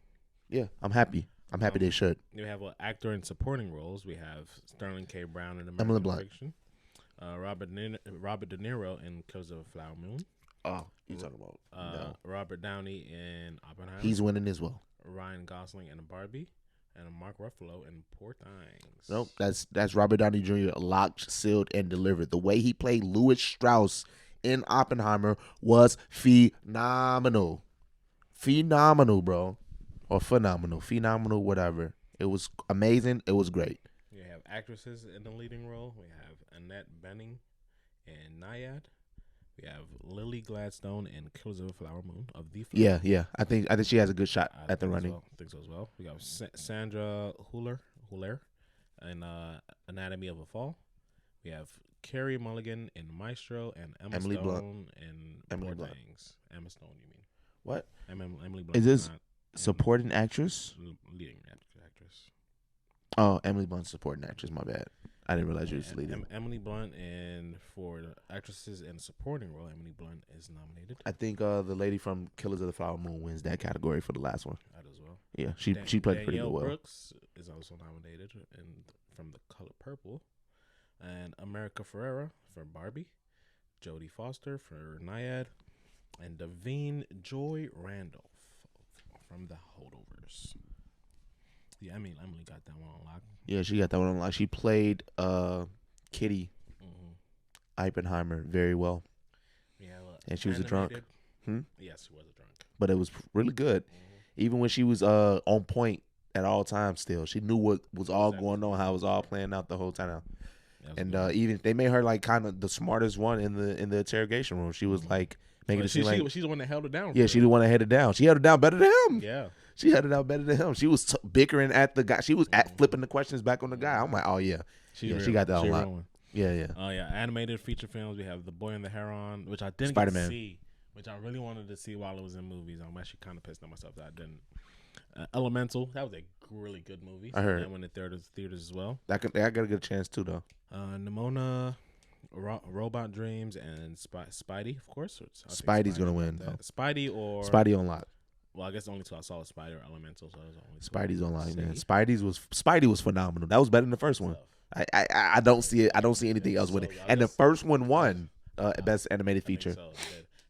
Yeah, I'm happy. I'm happy they should. We have actor in supporting roles. We have Sterling K. Brown in American Fiction. Robert De Niro in Killers of a Flower Moon. Oh, you talking about no. Robert Downey in Oppenheimer. He's winning as well. Ryan Gosling in Barbie, and Mark Ruffalo in Poor Things. Nope, that's Robert Downey Jr. locked, sealed, and delivered. The way he played Louis Strauss in Oppenheimer was phenomenal, bro, or phenomenal, whatever. It was amazing. It was great. We have actresses in the leading role. We have Annette Bening in Naiad. We have Lily Gladstone in Killers of a Flower Moon of the Flower. Yeah. I think she has a good shot at the running. I think so as well. We got Sandra Huller in Anatomy of a Fall. We have Carey Mulligan in Maestro and Emily Stone Blunt. in Poor Things. Emma Stone, you mean? What? Emily Blunt is this supporting actress? Leading actress. Oh, Emily Blunt supporting actress. My bad. I didn't realize you was leading. Emily Blunt, and for actresses in supporting role, Emily Blunt is nominated. I think the lady from Killers of the Flower Moon wins that category for the last one. That as well. Yeah, she played pretty good. Well, Brooks is also nominated from The Color Purple, and America Ferrera for Barbie, Jodie Foster for Naiad, and Davine Joy Randolph from The Holdovers. Yeah, I mean, Emily got that one on lock. Yeah, she got that one on lock. She played Kitty Oppenheimer very well. Yeah, and she was a drunk. Yes, she was a drunk. But it was really good. Even when she was on point at all times still. She knew what was all going on, how it was all playing out the whole time. And even they made her like kind of the smartest one in the interrogation room. She was like making it seem like she's the one that held it down. Yeah, she the one that held it down. She held it down better than him. Yeah. She held it out better than him. She was bickering at the guy. She was flipping the questions back on the guy. I'm like, oh yeah, she got that a lot. Yeah. Oh yeah, animated feature films. We have The Boy and the Heron, which I didn't get to see, which I really wanted to see while it was in movies. I'm actually kind of pissed at myself that I didn't. Elemental, that was a really good movie. I heard that went to theaters as well. I got a good chance too though. Nimona, Robot Dreams, and Spidey, of course. Spidey's gonna win. Spidey on lock. Well, I guess the only two I saw was Spider or Elemental. So Spidey's on lock, man. Spidey was phenomenal. That was better than the first one. I don't see it. I don't see anything else with it. And the first one won best animated feature.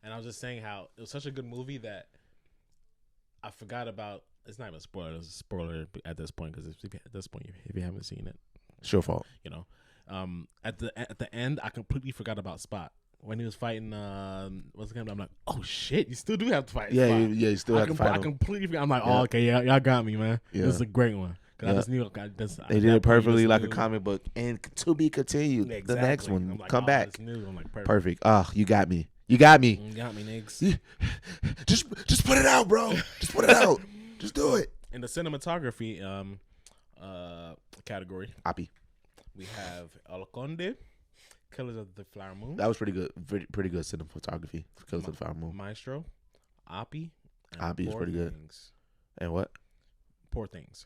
And I was just saying how it was such a good movie that I forgot about. It's not even a spoiler. It's a spoiler at this point because at this point, if you haven't seen it, it's your fault. You know, at the end, I completely forgot about Spot. when he was fighting, what's the name? I'm like, oh shit, you still do have to fight. Yeah, you still have to fight I him. completely forgot. I'm like, oh, okay, y'all got me, man. Yeah. This is a great one. Cause I Yeah. just knew They did it perfectly like a comic book, and to be continued. Exactly. The next one, I'm like, come back. I'm like, Perfect. Oh, you got me. You got me. You got me, niggas. Just put it out, bro. Just put it out. Just do it. In the cinematography category, Oppie. we have El Conde, Killers of the Flower Moon. That was pretty good. Pretty good cinematography. Killers of the Flower Moon. Maestro, Oppie. Oppie is pretty good. And what? Poor Things.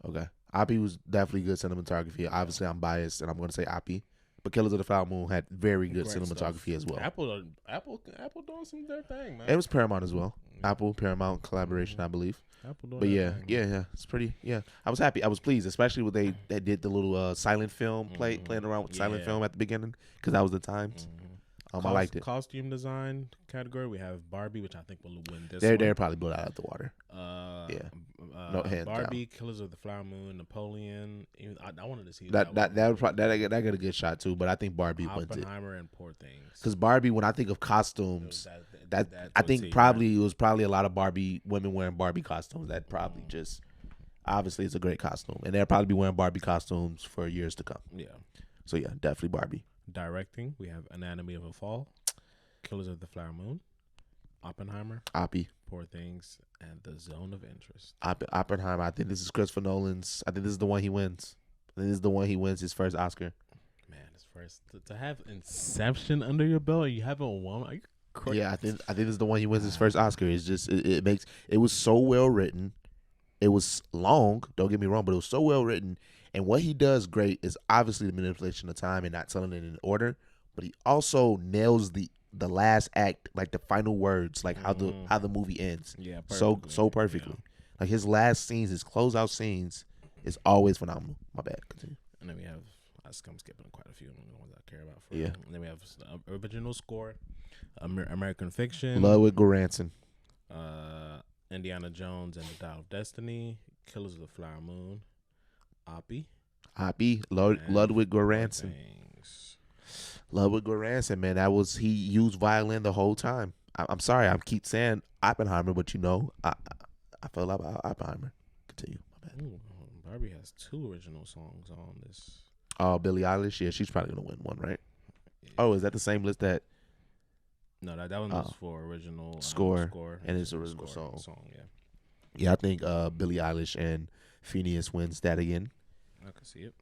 Okay. Oppie was definitely good cinematography. Obviously, I'm biased, and I'm going to say Oppie. But Killers of the Flower Moon had very good cinematography as well. Apple doing some their thing, man. It was Paramount as well. Apple Paramount collaboration, I believe. Apple doing But their thing, yeah, it's pretty. Yeah, I was happy. I was pleased, especially when they did the little silent film playing around with silent film at the beginning, because that was the times. I liked it. Costume design category, we have Barbie, which I think will win this. They're probably blew it out of the water. No hands Barbie, down. Killers of the Flower Moon, Napoleon. Even, I wanted to see that got a good shot too, but I think Barbie wins it. Oppenheimer and Poor Things. Because Barbie, when I think of costumes, I think it was probably a lot of Barbie women wearing Barbie costumes. That probably just obviously it's a great costume, and they'll probably be wearing Barbie costumes for years to come. Yeah. So yeah, definitely Barbie. Directing, we have Anatomy of a Fall, Killers of the Flower Moon, Oppenheimer, Oppie. Poor Things, and The Zone of Interest. Oppenheimer. I think this is Christopher Nolan's. I think this is the one he wins. I think this is the one he wins his first Oscar. Man, his first to have Inception under your belt, you haven't won. Are you crazy? Yeah, I think this is the one he wins his first Oscar. It's just it was so well written. It was long. Don't get me wrong, but it was so well written. And what he does great is obviously the manipulation of time and not telling it in order. But he also nails the last act, like the final words, like how the movie ends. Yeah, perfectly. so perfectly. Yeah. Like his last scenes, his closeout scenes, is always phenomenal. My bad. Continue. And then we have I'm skipping quite a few of the ones I care about. Yeah. And then we have original score, American Fiction, Ludwig Göransson, Indiana Jones and the Dial of Destiny, Killers of the Flower Moon, Oppie, Ludwig Göransson. Ludwig Göransson, man, he used violin the whole time. I'm sorry, I keep saying Oppenheimer, but I feel about Oppenheimer. Continue. My bad. Ooh, Barbie has 2 original songs on this. Oh, Billie Eilish. Yeah, she's probably gonna win one, right? Yeah. Oh, is that the same list that? No, that one was for original score and it's original song. Yeah, I think Billie Eilish and Phineas wins that again. I can see it.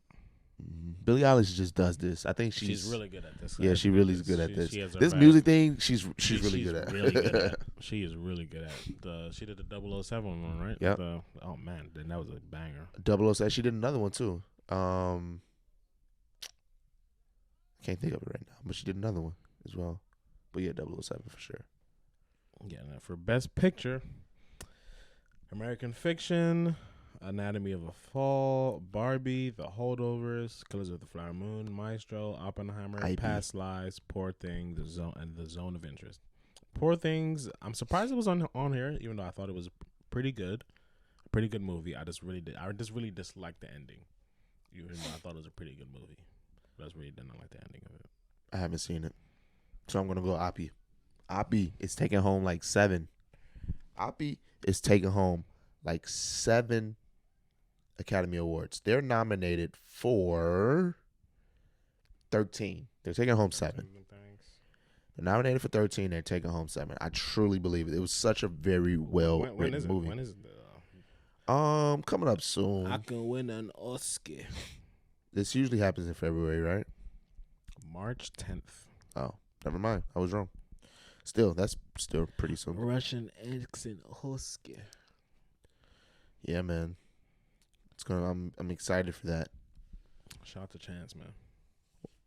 Billie Eilish just does this. I think she's really good at this. Yeah, she really is good at this. This bag. Music thing, she's really good at. Really good at. She is really good at. She did the 007 one, right? Yeah. Oh man, then that was a banger. 007. She did another one too. Can't think of it right now, but she did another one as well. But yeah, 007 for sure. Yeah, now for Best Picture, American Fiction, Anatomy of a Fall, Barbie, The Holdovers, Killers of the Flower Moon, Maestro, Oppenheimer, Past Lives, Poor Thing, The Zone of Interest. Poor Things, I'm surprised it was on here, even though I thought it was pretty good movie. I just really disliked the ending. Even though I thought it was a pretty good movie, but I just really didn't like the ending of it. I haven't seen it, so I'm gonna go Oppie. Oppie is taking home like 7. Oppie is taking home like 7 Academy Awards. They're nominated for 13. They're taking home 7. They're nominated for 13. They're taking home 7. I truly believe it. It was such a very written movie. When is it? Coming up soon. I can win an Oscar. This usually happens in February, right? March 10th. Oh, never mind. I was wrong. Still, that's still pretty soon. Russian accent Oscar. Yeah, man. I'm excited for that. Shout out to Chance, man.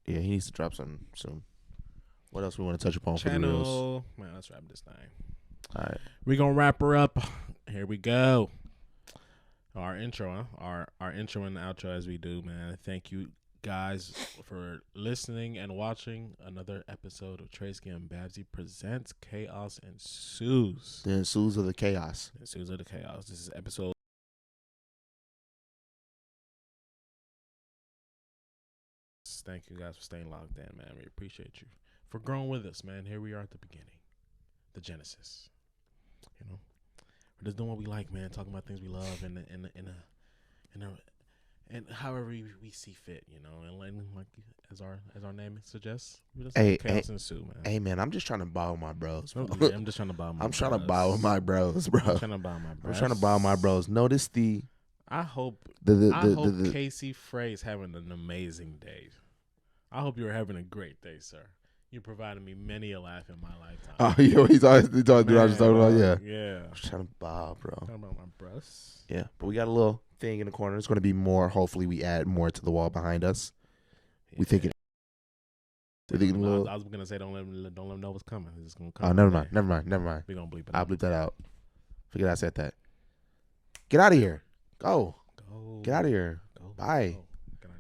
Yeah, he needs to drop something soon. What else we want to touch upon for the reels? Man, let's wrap this thing. All right. We're going to wrap her up. Here we go. Our intro, huh? Our intro and outro as we do, man. Thank you guys for listening and watching another episode of Treski and Babsy presents Chaos Ensues. The Ensues of the Chaos. Ensues of the Chaos. This is episode. Thank you guys for staying logged in, man. We appreciate you. for growing with us, man. Here we are at the beginning, the genesis. You know, we're just doing what we like, man. Talking about things we love and however we see fit, you know. And like as our name suggests, we just chaos ensue, man. Hey, man, I'm just trying to borrow my bros, bro. Yeah, I'm just trying to borrow my. I'm trying to borrow my bros, bro. I'm trying to borrow my bros. I'm trying to borrow my bros. Notice the. I hope Casey Frey's having an amazing day. I hope you're having a great day, sir. You provided me many a laugh in my lifetime. Oh, yeah, he's always talking about, yeah. Yeah. I'm trying to bow, bro. Talking about my bros. Yeah, but we got a little thing in the corner. It's going to be more. Hopefully, we add more to the wall behind us. Yeah. We thinking. I was gonna say don't let them know what's coming. It's just gonna come. Oh, never mind. We're gonna bleep it. I'll bleep that out. Forget I said that. Get out of here. Go. Get out of here. Bye. Go.